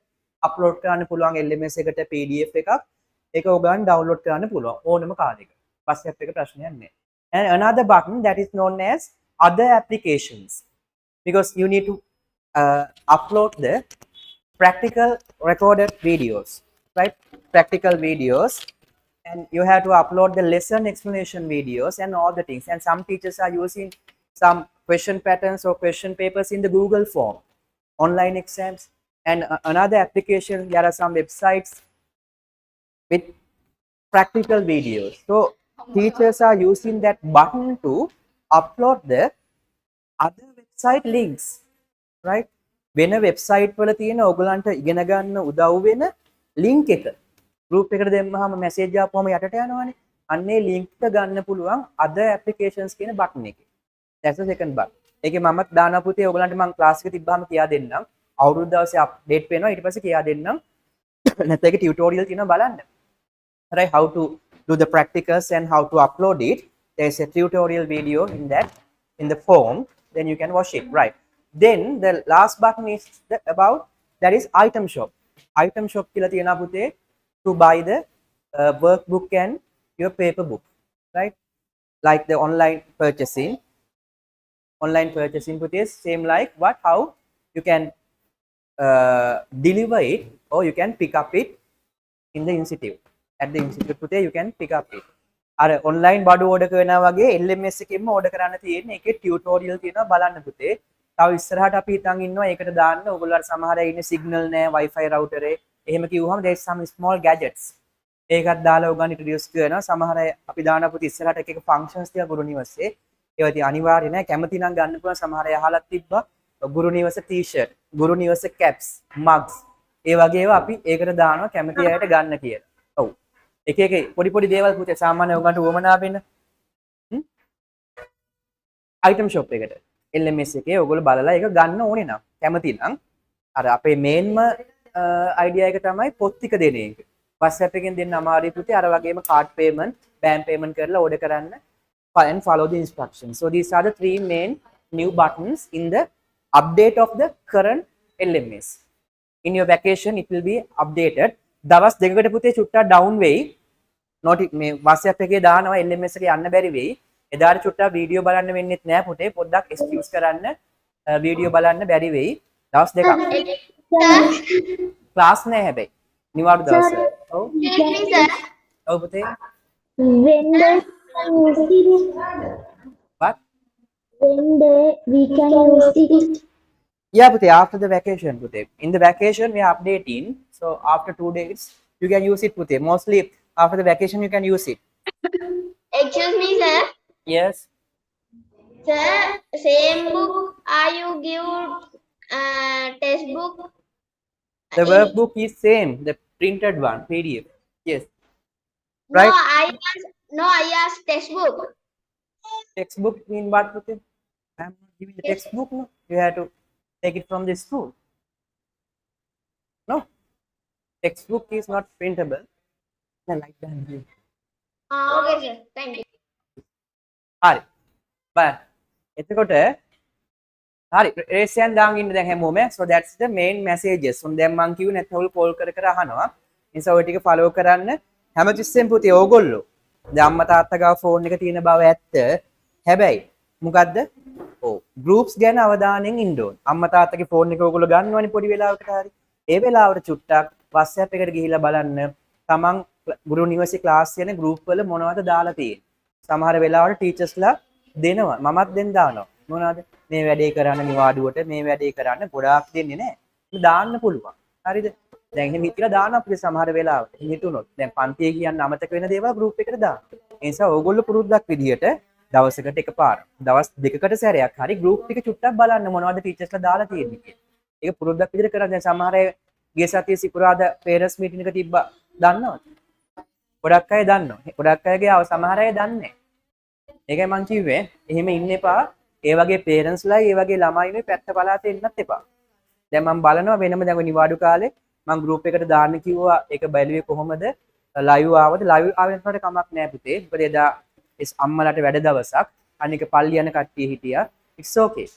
upload කරන්න පුළුවන් LMS එකට PDF එකක්. ඒක ඔයගොල්ලන් download කරන්න පුළුවන් ඕනම කාලයක. WhatsApp එක ප්‍රශ්නයක් නැහැ. And another button that is known as other applications, because you need to upload the practical recorded videos. right? Practical videos, and you have to upload the lesson explanation videos and all the things. And some teachers are using some question patterns or question papers in the Google form, online exams. And another application, there are some websites with practical videos. So teachers are using that button to upload the other website links, right? වෙන website වල තියෙන ඕගලන්ට ඉගෙන ගන්න උදව් වෙන link එක group එකට දෙම්මහම මැසේජ් ආපුවම යටට යනවනේ. අන්නේ ලින්ක් එක ගන්න පුළුවන් other applications කියන බටන් එකේ. that's the second button. ඒකේ මමත් දානවා පුතේ ඕගලන්ට මම ක්ලාස් එක තිබ්බාම කියා දෙන්නම්. අවුරුදු දවසේ අප්ඩේට් වෙනවා. ඊට පස්සේ කියා දෙන්නම්. නැත්නම් ඒකේ ටියුටෝරියල් තියෙනවා බලන්න. right, how to do the practicals and how to upload it. There's a tutorial video in that, in the form, then you can watch it, right? Then the last button is about, that is item shop. Item shop kila tiyena puthe to buy the workbook and your paper book, right? Like the online purchasing puthe same like what, how you can deliver it or you can pick up it in the institute. At the institute today you can pick up it. අර online බඩු order කරනවා වගේ LMS එකෙන්ම order කරන්න තියෙන්නේ. ඒකේ tutorial තියෙනවා බලන්න පුතේ. තව ඉස්සරහට අපි හිතන් ඉන්නවා ඒකට දාන්න ඔයගොල්ලෝ සමහර අය ඉන්නේ signal නෑ wifi router එකේ. එහෙම කිව්වම there is some small gadgets. ඒකත් දාලා ඔයගොල්ලෝ introduce කරනවා. සමහර අය අපි දාන පුතේ ඉස්සරහට එක එක functions තියා ගුරු නිවසේ. ඒවා ඉතින් අනිවාර්ය නෑ. කැමති නම් ගන්න පුළුවන්. සමහර අය අහලත් තිබ්බා ගුරු නිවස t-shirt, ගුරු නිවස caps, mugs. ඒ වගේ ඒවා අපි ඒකට දානවා කැමති අයට ගන්න කියලා. ඔව්. එක එක පොඩි දේවල් පුතේ සාමාන්‍ය ඔයගන්ට වමනා වෙන item shop එකට LMS එකේ ඔයගොල්ලෝ බලලා ඒක ගන්න ඕනේ නම් කැමති නම් අර අපේ මේන්ම idea එක තමයි පොත් ටික දෙන එක. WhatsApp එකෙන් දෙන්න අමාරුයි පුතේ. අර වගේම card payment, bank payment කරලා order කරන්න and follow the instructions. So these are the three main new buttons in the update of the current LMS. In your vacation it will be updated. දවස් දෙකකට පුතේ චුට්ටක් down වෙයි. නොටි මේ WhatsApp එකේ දානවා LMS එකේ යන්න බැරි වෙයි. එදාට චුට්ටක් වීඩියෝ බලන්න වෙන්නෙත් නෑ පුතේ. පොඩ්ඩක් එක්ස්කියුස් කරන්න වීඩියෝ බලන්න බැරි වෙයි. දවස් දෙකක්. ක්ලාස් නෑ හැබැයි. නිවාඩු දවස්. ඔව්. ඔව් පුතේ. When What? we can use it. Yeah, Pute, after the vacation, Pute. In the vacation, we are updating. So after 2 days, you can use it, Pute. Mostly after the vacation, you can use it. Excuse me, sir. Yes. Sir, same book are you give test book? The workbook is same, the printed one, PDF. Yes. Right? No, I asked textbook. Textbook mean what, Pute? I am not giving the textbook, no. You have to take it from the school. No. Textbook is not printable. I like that. Okay, sir. Thank you. හරි. බය. එතකොට හරි රේසියන් දාන් ඉන්න දැන් හැමෝම. So that's the main messages. උන් දැන් මං කිව්වේ නැත්නම් ඔයගොල්ලෝ කෝල් කර අහනවා. නිසා ඔය ටික follow කරන්න. හැමතිස්සෙම පුතේ ඕගොල්ලෝ දැන් අම්මා තාත්තා ගාව ෆෝන් එක තියෙන බව ඇත්ත. හැබැයි මොකද්ද? ඔව් groups ගැන අවධානයෙන් ඉන්න ඕන. අම්මා තාත්තගේ ෆෝන් එක ඕගොල්ලෝ ගන්නවනේ පොඩි වෙලාවකට හරි. ඒ වෙලාවට චුට්ටක් WhatsApp එකට ගිහිල්ලා බලන්න තමන් ගුරු නිවසේ ක්ලාස් යන group වල මොනවද දාලා තියෙන්නේ. සමහර වෙලාවට ටීචර්ස්ලා දෙනවා. මමත් දෙන්න දානවා. මොනවද? මේ වැඩේ කරන්න නිවාඩුවට මේ වැඩේ කරන්න ගොඩාක් දෙන්නේ නැහැ. දාන්න පුළුවන්. හරිද? දැන් එහෙම හිතලා දාන්න අපිට සමහර වෙලාවට හිතුනොත් දැන් පන්තියේ කියන්න අමතක වෙන දේවල් group එකට දාන්න. ඒ නිසා ඕගොල්ලෝ පුරුද්දක් විදියට දවසකට එකපාර දවස් දෙකකට සැරයක් හරි group ටික චුට්ටක් බලන්න මොනවද ටීචර්ස්ලා දාලා තියෙන්නේ කියලා. ඒක පුරුද්දක් විදියට කරන්න. දැන් සමහර අය ගිය සතියේ සිකුරාදා parents meeting එක තිබ්බා. දන්නවද? ගොඩක් අය දන්නවා. ගොඩක් අයගේ සමහර අය දන්නේ නැහැ. ඒකයි මං කිව්වේ එහෙම ඉන්න එපා. ඒ වගේ parents-ලා ඒ වගේ ළමයිනේ පැත්ත පලාතේ ඉන්නත් එපා. දැන් මම බලනවා වෙනම දැන් නිවාඩු කාලේ මම group එකට දාන්න කිව්වා. ඒක බැලුවේ කොහොමද? live ආවද? live ආවෙත් කමක් නැහැ පුතේ. මොකද එදා අම්මලාට වැඩ දවසක්. අනික පල්ලි යන කට්ටිය හිටියා. It's okay.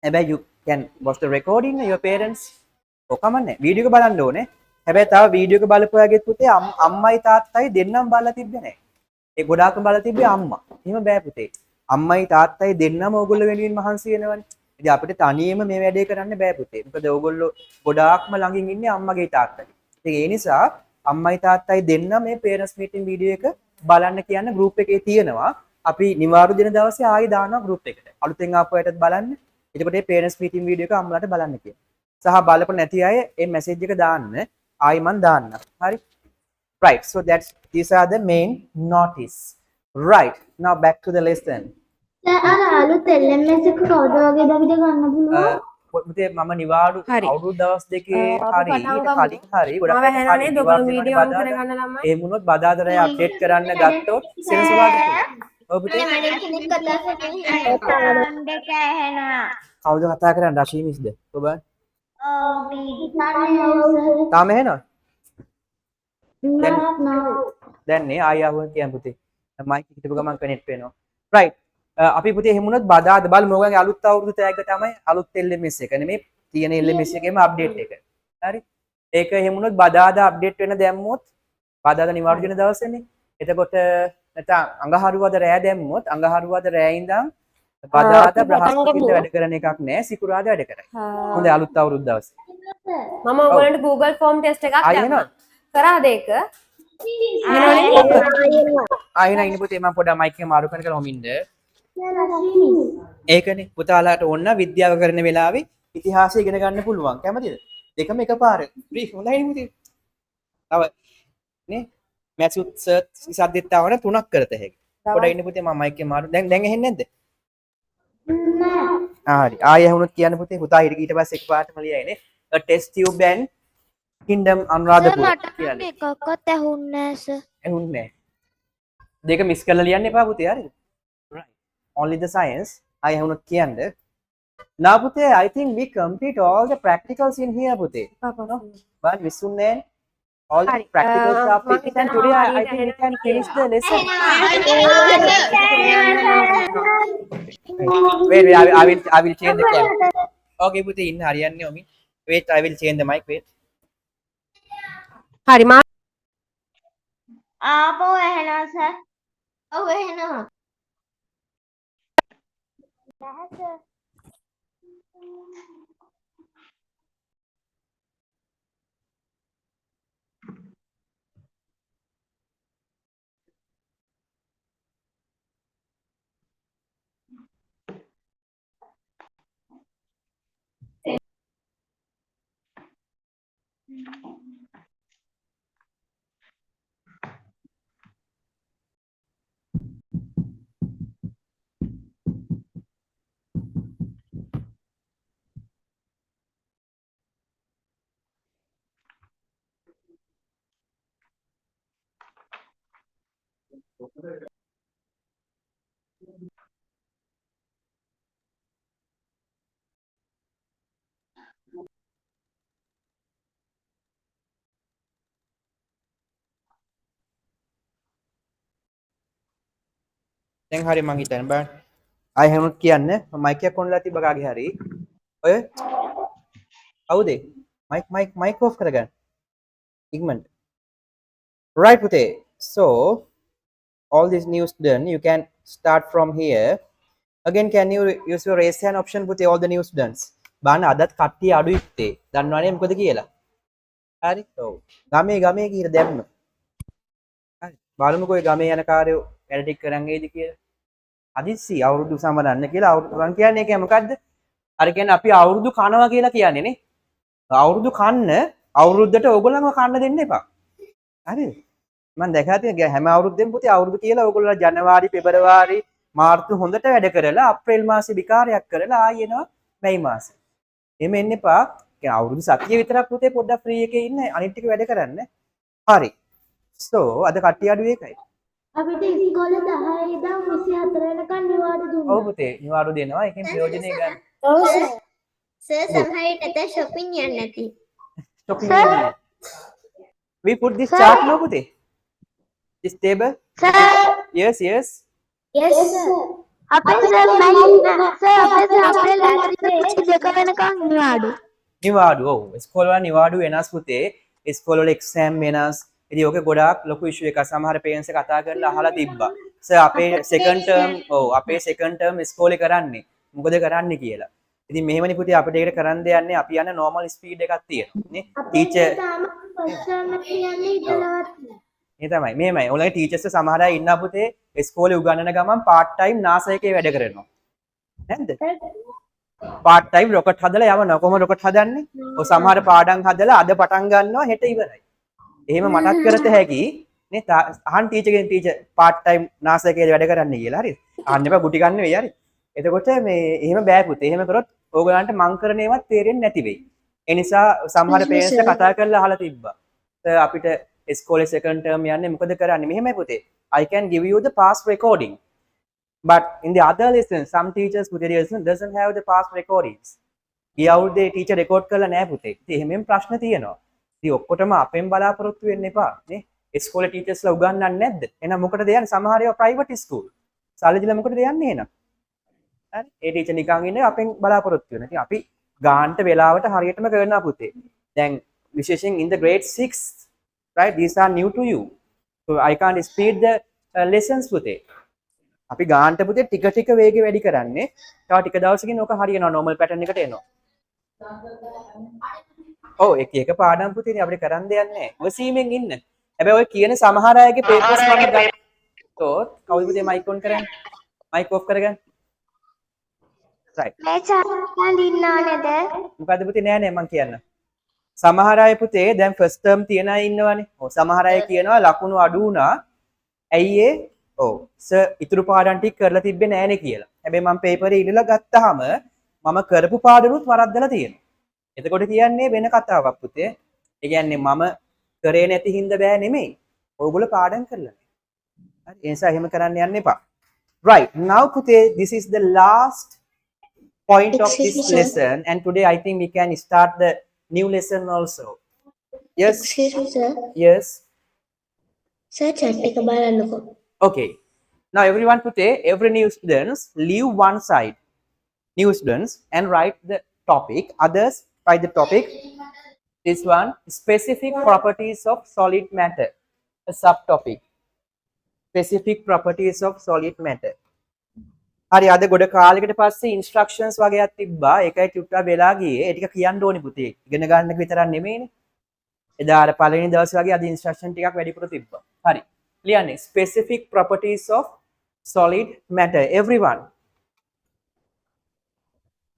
හැබැයි you can watch the recording your parents. ඔකමන්නේ. වීඩියෝ එක බලන්න ඕනේ. හැබැයි තව වීඩියෝ එක බලපුවාගෙත් පුතේ අම්මයි තාත්තයි දෙන්නම බලලා තිබ්බේ නැහැ. ඒ ගොඩාක්ම බලලා තිබ්බේ අම්මා. එහෙම බෑ පුතේ. අම්මයි තාත්තයි දෙන්නම ඕගොල්ලෝ වෙනුවෙන් මහන්සි වෙනවනේ. ඉතින් අපිට තනියම මේ වැඩේ කරන්න බෑ පුතේ. මොකද ඕගොල්ලෝ ගොඩාක්ම ළඟින් ඉන්නේ අම්මගේ තාත්තගේ. ඉතින් ඒ නිසා අම්මයි තාත්තයි දෙන්න මේ parents meeting video එක බලන්න කියන group එකේ තියෙනවා. අපි නිවාඩු දින දවසේ ආයෙ දානවා group එකට. අලුතෙන් ආපු අයටත් බලන්න. එතකොට මේ parents meeting video එක අම්මලාට බලන්න කියන. සහ බලපො නැති අය මේ message එක දාන්න. ආයෙ මන් දාන්න. හරි. Right. So these are the main notice. Right. Now back to the lesson. අර අලුත් LMS එක කවුද වගේද අපිට ගන්න පුළුවන්? පුතේ මම නිවාඩු හරි. අවුරුදු දවස් දෙකේ අපි හරි පටන් ඊට ගමු. කලින් හරි මම ගොඩක් වැහෙනවා නේද? ඔයගොල්ලෝ වීඩියෝ ඔන් කරගන්න ළමයි. එහෙම වුණොත් බදාදරය අප්ඩේට් කරන්න ගත්තොත් සෙනසුරාදා ඔව් පුතේ කෙනෙක් කතා කරන්නේ සාවුන්ඩ් එක ඇහෙනවා. කවුද කතා කරන්නේ රශීමිස්ද ඔබ ඔව් දීපන්නේ තාම එහෙනවද නෝ දැන් නේ ආයෙ ආවම කියන් පුතේ මයික් එක හිටපු ගමන් කනෙක්ට් වෙනවා රයිට් අපි පුතේ එහෙම වුණොත් බදාද බලමු ඔයගොල්ලන්ගේ අලුත් අවුරුදු තෑග්ග තමයි අලුත් LMS එක නෙමෙයි තියෙන LMS එකේම අප්ඩේට් එක හරි ඒක එහෙම වුණොත් බදාද අප්ඩේට් වෙන දැම්මොත් බදාද නිවාඩු දින දවසේනේ එතකොට නැත්නම් අඟහරුවාද රෑ දැම්මොත් අඟහරුවාද රෑ ඉඳන් බදාද බ්‍රහස්පතින්ද වැඩ කරන එකක් නෑ සිකුරාදා වැඩ කරයි හොඳයි අලුත් අවුරුදු දවසේ මම ඔයගොල්ලන්ට Google form test එකක් ආයෙ දැම්මා. එනවද? කරාද ඒක? ආයෙ නෑ ඉන්න පුතේ මම පොඩ්ඩක් මයික් එක මාරු කරන්න ඔමින්ද ඒකනේ පුතාලාට ඕන විද්‍යාව කරන වෙලාවේ ඉතිහාසය ඉගෙන ගන්න පුළුවන් කැමතිද දෙකම එකපාරට බ්‍රීෆ් හොඳයි නේ පුතේ තව නේ මැත්ස් සර්ච් සද්දෙත් ආවන තුනක් කරත හැකි පොඩ්ඩක් ඉන්න පුතේ මම මයික් එක මාරු දැන් ඇහෙන්නේ නැද්ද හරි ආයෙ ඇහුනොත් කියන්න පුතේ පුතා ඊට පස්සේ එකපාරටම ලියයිනේ a test tube and kingdom Anuradhapura කියන්නේ එකක්වත් ඇහුන්නේ නැහැ සර්. ඇහුන්නේ නැහැ දෙක මිස් කරලා ලියන්න එපා පුතේ හරිද right only the science ආයෙ ඇහුනොත් කියන්න now පුතේ I think we complete all the practicals in here පුතේ but විසුන්නේ all the practicals are finished and today I think we can finish the lesson wait I will change the camera okay පුතේ ඉන්න හරියන්නේ ඔමි wait I will change the mic wait හරි මා ආපහු ඇහෙනවා sir. ඔව් එහෙනවා දැන් හරි මං හිතන්නේ බලන්න ආයෙ හැමෝත් කියන්න මයික් එකක් ඔන්ලා තිබ්බ කාගේ හරි ඔය කවුද මයික් ඔෆ් කරගන්න ඉක්මනට right පුතේ so all this news done you can start from here again can you use your raise hand option පුතේ all the news done බලන්න අදත් කට්ටිය අඩුයි පුතේ දන්නවනේ මොකද කියලා හරි ඔව් ගමේ කියලා දැම්ම හරි බලමුකෝ ගමේ යන කාර්යෝ වැඩ ටික කරන් එයිද කියලා අදිස්සි අවුරුදු සමරන්න කියලා අවුරුදු මං කියන්නේ ඒක මොකද්ද අර කියන්නේ අපි අවුරුදු කනවා කියලා කියන්නේ නේ අවුරුදු කන්න අවුරුද්දට ඕගොල්ලන්ව කන්න දෙන්න එපා හරිද මම දැකලා තියෙන හැම අවුරුද්දෙම පුතේ අවුරුදු කියලා ඕගොල්ලෝ ජනවාරි පෙබරවාරි මාර්තු හොඳට වැඩ කරලා අප්‍රේල් මාසේ විකාරයක් කරලා ආයෙ එනවා මැයි මාසේ එහෙම එන්න එපා කියන්නේ අවුරුදු සතිය විතරක් පුතේ පොඩ්ඩක් ෆ්‍රී එකේ ඉන්න අනිත් ටික වැඩ කරන්න හරි so අද කට්ටිය අඩු එකයි අපිට ඉස්කෝලේ 10 ඉඳන් 24 වෙනකන් නිවාඩු දුන්නා. ඔව් පුතේ නිවාඩු දෙනවා ඒකෙන් ප්‍රයෝජනෙ ගන්න ඔව් සර්. සර් සමහරවිට නැත shopping යන්න නැති shopping we put this chart no පුතේ this table sir. yes yes sir. අපේ සර් අපේ දෙක වෙනකන් නිවාඩු ඔව් ඉස්කෝල වල නිවාඩු වෙනස් පුතේ ඉස්කෝල වල එක්සෑම් වෙනස් ඉතින් ඕකේ ගොඩාක් ලොකු ඉෂුව එකක් සමහර පේරන්ට්ස් කතා කරලා අහලා තිබ්බා සර් අපේ සෙකන්ඩ් ටර්ම් ඔව් අපේ සෙකන්ඩ් ටර්ම් ඉස්කෝලේ කරන්නේ මොකද කරන්නේ කියලා ඉතින් මෙහෙමනි පුතේ අපිට ඒකට කරන්න දෙයක් නැහැ. අපි යන normal speed එකක් තියෙනවා නේ. ටීචර් ඒ තමයි. මෙහෙමයි. ඔයගොල්ලන්ගේ ටීචර්ස් සමහර අය ඉන්නා පුතේ ඉස්කෝලේ උගන්වන ගමන් part time NASA එකේ වැඩ කරනවා. නැද්ද? part time rocket හදලා යවනවා. කොහොම rocket හදන්නේ? ඔය සමහර පාඩම් හදලා අද පටන් ගන්නවා හෙට ඉවරයි. එහෙම මතක් කරත හැකි නේ අහන් ටීචර්ගෙන් ටීචර් part time NASA එකේ වැඩ කරන්නේ කියලා. හරිද? අහන්න එපා ගුටි ගන්න වෙයි හරි. එතකොට මේ එහෙම බෑ පුතේ. එහෙම කරොත් ඕගලන්ට මං කරන ඒවත් තේරෙන්නේ නැති වෙයි. ඒ නිසා සමහර පේරන්ට්ස් කතා කරලා අහලා තිබ්බා. අපිට ඉස්කෝලේ second term යන්නේ මොකද කරන්නේ? මෙහෙමයි පුතේ. I can give you the past recording. But in the other lessons, some teachers පුතේ doesn't have the past recordings. ගිය අවුරුද්දේ ටීචර් රෙකෝඩ් කරලා නැහැ පුතේ. ඉතින් එහෙමම ප්‍රශ්න තියෙනවා. ඉතින් ඔක්කොටම අපෙන් බලාපොරොත්තු වෙන්න එපා නේ. ඉස්කෝලේ ටීචර්ස්ලා උගන්වන්නේ නැද්ද? එහෙනම් මොකටද යන්නේ? සමහර ඒවා ප්‍රයිවට් ස්කූල්. සල්ලි දීලා මොකටද යන්නේ එහෙනම්? හරි. ඒ ටීචර් නිකන් ඉන්නේ අපෙන් බලාපොරොත්තු වෙන. ඉතින් අපි ගාන්ට වෙලාවට හරියටම කරනවා පුතේ. දැන් විශේෂයෙන් in the grade 6, right? These are new to you. So I can't speed the lessons පුතේ. අපි ගාන්ට පුතේ ටික ටික වේගෙ වැඩි කරන්නේ. තව ටික දවසකින් ඕක හරියනවා normal pattern එකට එනවා. ඔව් එක පාඩම් පුතේනේ අපිට කරන්න දෙයක් නැහැ. ඔය සීමෙන් ඉන්න. හැබැයි ඔය කියන සමහර අයගේ papers මම ගත්තොත් කවුද පුතේ mic on කරන්නේ? mic off කරගන්න. right. මේ චානල් ඉන්නව නේද? මොකද පුතේ නෑ මං කියන්න. සමහර අය පුතේ දැන් first term තියන අය ඉන්නවනේ. ඔව් සමහර අය කියනවා ලකුණු අඩු වුණා. ඇයි ඒ? ඔව් සර් ඉතුරු පාඩම් ටික කරලා තිබ්බේ නෑනේ කියලා. හැබැයි මම පේපරේ ඉල්ලලා ගත්තාම මම කරපු පාඩනුත් වරද්දලා තියෙනවා. එතකොට කියන්නේ වෙන කතාවක් පුතේ. ඒ කියන්නේ මම කරේ නැති හින්දා බෑ නෙමෙයි. ඕගොල්ලෝ පාඩම් කරලා නැහැ. හරි ඒ නිසා එහෙම කරන්න යන්න එපා. Right. Now පුතේ this is the last point of this lesson and today I think we can start the new lesson also. Yes. Excuse me, sir. Yes. Sir, chat එක බලන්නකෝ. Okay. Now everyone today, every new students leave one side. New students and write the topic. Others write the topic. This one, specific properties of solid matter. A subtopic. Specific properties of solid matter. හරි අද ගොඩ කාලයකට පස්සේ instructions වගේක් තිබ්බා. ඒකයි ටිකක් වෙලා ගියේ. ඒ ටික කියන්න ඕනේ පුතේ. ඉගෙන ගන්න විතරක් නෙමෙයිනේ. එදා අර පළවෙනි දවසේ වගේ අද ඉන්ස්ට්‍රක්ෂන් ටිකක් වැඩිපුර තිබ්බා. හරි. ලියන්නේ specific properties of solid matter. Everyone.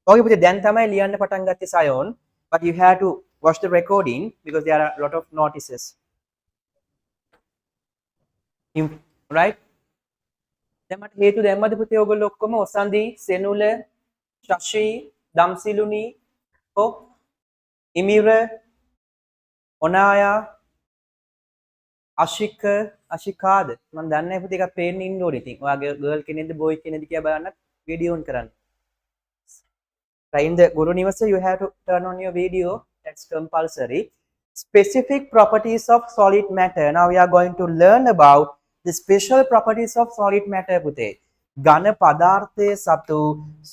Okay පුතේ දැන් තමයි ලියන්න පටන් ගත්තේ සයෝන්. But you have to watch the recording because there are a lot of notices. Right? දැන් මට හේතු දැම්මද පුතේ ඔයගොල්ලෝ ඔක්කොම ඔසන්දි, සෙනුල, ශෂි, දම්සිලුනි, ඉමිර, ඔනායා, අශික, අශිකාද මම දන්නේ නැහැ පුතේ එකක් පේන්න ඉන්න ඕනේ. ඉතින් ඔයාගේ ගර්ල් කෙනෙක්ද බොයි කෙනෙක්ද කියලා බලන්න වීඩියෝ ඔන් කරන්න. Right, in the Guru Niwasa, you have to turn on your video. That's compulsory. Specific properties of solid matter. Now we are going to learn about the special properties of solid matter. Pute. Gana padarthe satu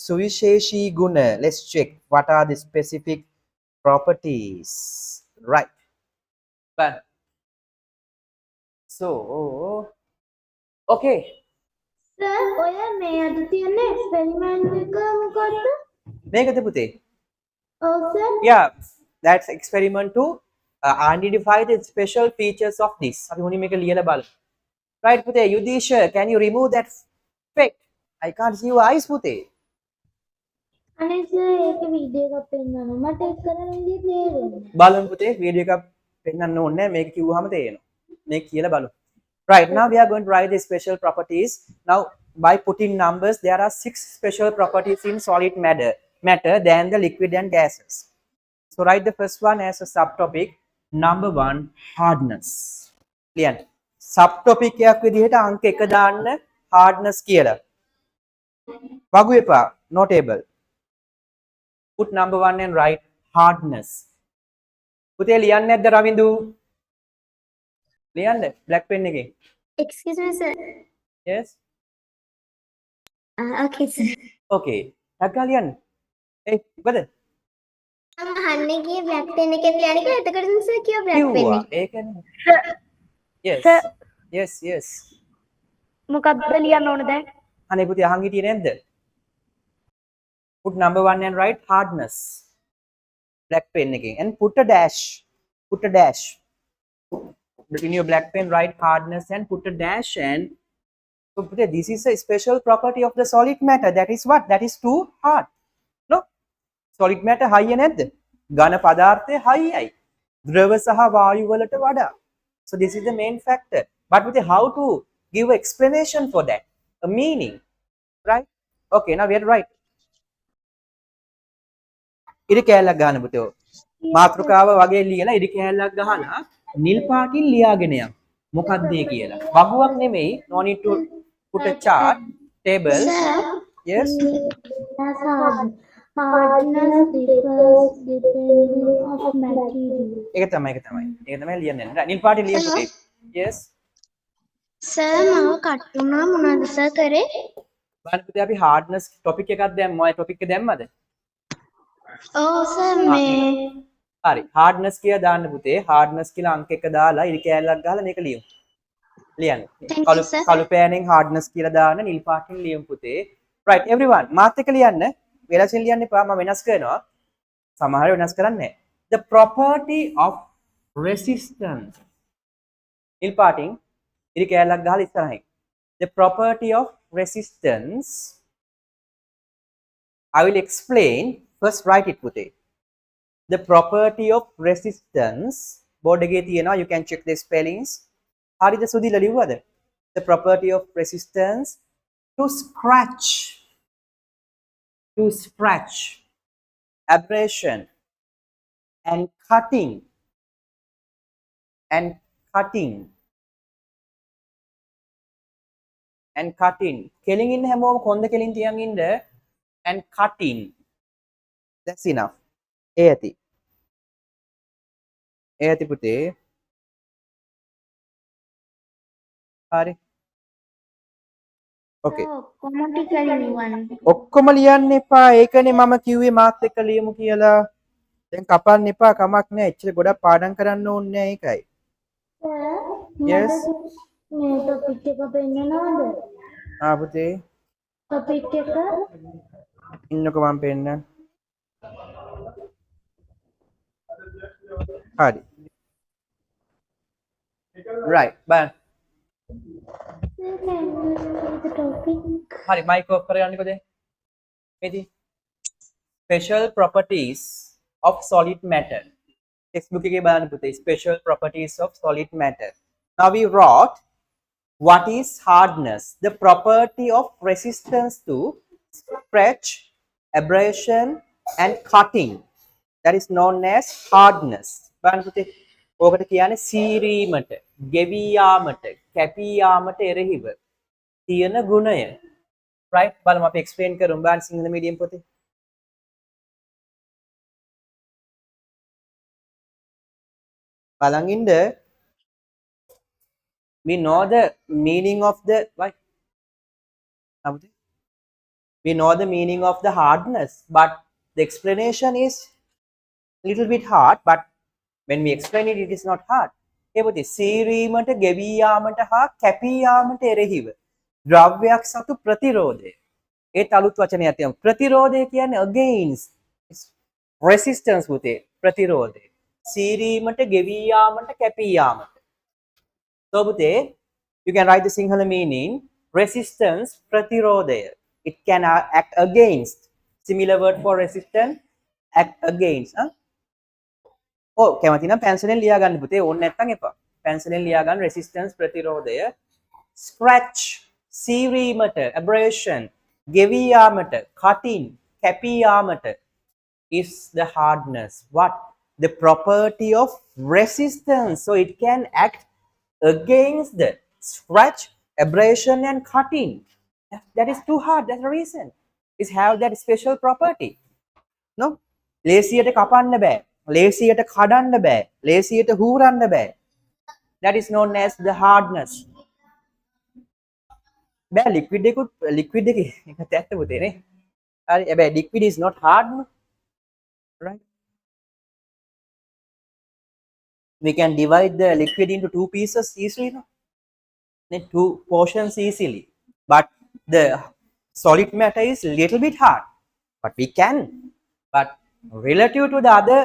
suvisheshi guna. Let's check what are the specific properties. Right. But so okay. Sir, ඔය මේ අද තියෙන experiment එක මොකද්ද? මේකද පුතේ? ඔව් sir. Yeah, that's experiment to identify the special features of this. අපි මුලින් මේක ලියලා බලමු. Right පුතේ, Yudhisha, can you remove that speck? I can't see your eyes පුතේ. අනේ sir ඒක වීඩියෝ එකක් පෙන්නනවා. මට ඒක කරන්න විදිහ තේරෙන්නේ. බලමු පුතේ, වීඩියෝ එකක් පෙන්නන්න ඕනේ නැහැ. මේක කිව්වහම තේරෙනවා. මේක කියලා බලමු. Right, now we are going to write the special properties. Now by putting numbers, there are 6 special properties in solid matter than the liquid and gases. So write the first one as a subtopic. Number 1, hardness. ලියන්න. Subtopic එකක් විදිහට අංක 1 දාන්න hardness කියලා. වගු එපා, notable. Put number 1 and write hardness. පුතේ ලියන්නේ නැද්ද රවින්දු? ලියන්න black pen එකෙන්. Excuse me, sir. Yes. Okay, sir. Okay. ටක්කා ලියන්න. මොකද? මම අහන්නේ ගියේ black pen එකෙන් ලියන්න කියලා. එතකොට sir කිව්වා black pen කිව්වා. එක. ඒකනේ. Yes. Sir. Yes, yes. මොකක්ද ලියන්න ඕන දැන්? අනේ පුතේ අහන් හිටියේ නැද්ද? Put number 1 and write hardness. Black pen again. And put a dash. Put a dash. In your black pen, write hardness and put a dash. And so this is a special property of the solid matter. That is what? That is too hard. No? Solid matter high නැද්ද? ඝන පදාර්ථය high. ද්‍රව සහ වායු වලට වඩා. So this is the main factor. But with how to give an explanation for that, a meaning, right? Okay, now we are right. ඉරි කෑල්ලක් ගන්න පුතේ. මාත්‍රකාව වගේ ලියලා ඉරි කෑල්ලක් ගහලා නිල් පාටින් ලියාගෙන යන්න. මොකක්ද ඒ කියලා. වගුවක් නෙමෙයි. No need to put a chart, table. Yes. Hardness differs depending of material. ඒක තමයි ලියන්නේ. නිල් පාටින් ලියන්න පුතේ. Yes. සර් මාව කට් වුණා මොනවද සර් කරේ? බලන්න පුතේ අපි hardness topic එකක් දැම්මා. ඔය topic එක දැම්මද? ඔව් සර් මේ හරි. hardness කියලා දාන්න පුතේ. hardness කියලා අංක එක දාලා ඉරි කෑල්ලක් ගහලා මේක ලියමු. ලියන්න. කළු පෑනෙන් hardness කියලා දාන්න නිල් පාටින් ලියමු පුතේ. Right everyone. මාත් එක්ක ලියන්න. වෙනසින් ලියන්න එපා. මම වෙනස් කරනවා. සමහර වෙනස් කරන්නේ නැහැ. The property of resistance. නිල් පාටින් ඉරි කෑල්ලක් ගහලා ඉස්සරහින්. The property of resistance. I will explain. First write it පුතේ. The property of resistance. board එකේ තියෙනවා. You can check the spellings. හරිද සුදීලා ලිව්වද? The property of resistance to scratch. To scratch. Abrasion. And cutting. And cutting. And cutting. කෙලින් ඉන්න හැමෝම කොන්ද කෙලින් තියන් ඉන්න. And cutting. That's enough. ඒ ඇති. ඒ ඇති පුතේ. හරි. Okay. ඔක්කොම ටික ලියවන්න. ඔක්කොම ලියන්න එපා. ඒකනේ මම කිව්වේ මාත් එක්ක ලියමු කියලා. දැන් කපන්න එපා කමක් නැහැ. එච්චර ගොඩක් පාඩම් කරන්න ඕනේ නැහැ ඒකයි. Yes. මේ topic එක පෙන්නනවද? පුතේ. topic එක ඉන්නකො මම පෙන්නන්න. හරි. Right. බලන්න. හරි mic off කරගන්නකො දැන්. මේදී special properties of solid matter. Textbook එකේ බලන්න පුතේ special properties of solid matter. Now we wrote what is hardness? The property of resistance to stretch, abrasion and cutting. That is known as hardness. බලන්න පුතේ ඕකට කියන්නේ සීරීමට, ගෙවී යාමට, කැපී යාමට එරෙහිව තියෙන ගුණය. Right? බලමු අපි explain කරමු බලන්න සිංහල medium පොතේ. බලන් ඉන්න we know the meaning of the what? We know the meaning of the hardness, but the explanation is little bit hard, but when we explain it, it is not hard. ඒ පොතේ සීරීමට, ගෙවී යාමට හා කැපී යාමට එරෙහිව ද්‍රව්‍යයක් සතු ප්‍රතිරෝධය. ඒත් අලුත් වචනයක් තියෙනවා. ප්‍රතිරෝධය කියන්නේ against. resistance පුතේ ප්‍රතිරෝධය. සීරීමට, ගෙවී යාමට, කැපී යාමට. So පුතේ you can write the Sinhala meaning resistance ප්‍රතිරෝධය. It can act against. Similar word for resistance, act against. කැමති නම් පැන්සලෙන් ලියා ගන්න පුතේ. ඕනේ නැත්නම් එපා. පැන්සලෙන් ලියා ගන්න resistance ප්‍රතිරෝධය. Scratch සීරීමට, abrasion ගෙවී යාමට, cutting කැපී යාමට is the hardness. What? The property of resistance. So it can act against the scratch, abrasion and cutting. That is too hard. That's the reason. It have that special property. No? ලේසියට කපන්න බෑ. ලේසියට කඩන්න බෑ. ලේසියට හූරන්න බෑ. That is known as the hardness. බෑ liquid එකේ ඒකත් ඇත්ත පුතේ නේ. හරි. හැබැයි liquid is not hard. No? Right? We can divide the liquid into two pieces easily, no? Two portions easily. But the solid matter is little bit hard. but we can. But relative to the other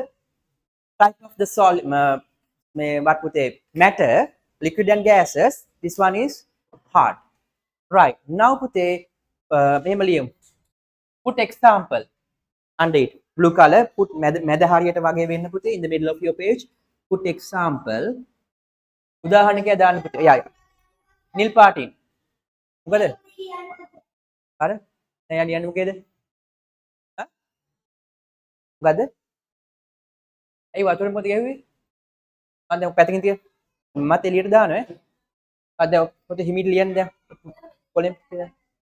type of the solid what would they matter, liquid and gases, this one is hard. Right. Now put a helium. Put example under it. Blue color. Put meda hariyata wage wenna puthe in the middle of your page. Put example. උදාහරණයක් දාන්න පුතේ. යා. නිල් පාටින්. මොකද? අර දැන් යන්නේ මොකේද? හා? මොකද? ඇයි වතුරෙන් පොත ගැහුවේ? මම දැන් පැත්තකින් තියන්න. මත් එළියට දානවා ඈ. අද දැන් පොතේ හිමිට ලියන්න දැන්. කොලෙන්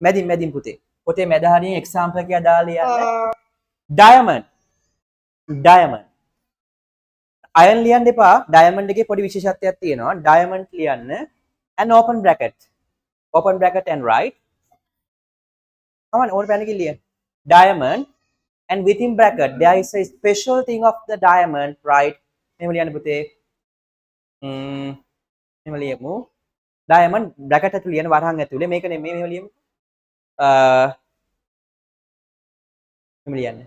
මැදින් පුතේ. පොතේ මැද හරියෙන් එක්සැම්පල් කියලා දාලා ලියන්න. diamond. අයන් ලියන්න එපා. diamond එකේ පොඩි විශේෂත්වයක් තියෙනවා. diamond ලියන්න and open bracket. Open bracket and write. Come on, open bracket ලියන්න. diamond and within bracket there is a special thing of the diamond, right? මෙහෙම ලියන්න පුතේ. මෙහෙම ලියමු. diamond bracket ඇතුළේ ලියන වරහන් ඇතුළේ මේක නෙමෙයි මෙහෙම ලියමු. මෙහෙම ලියන්න.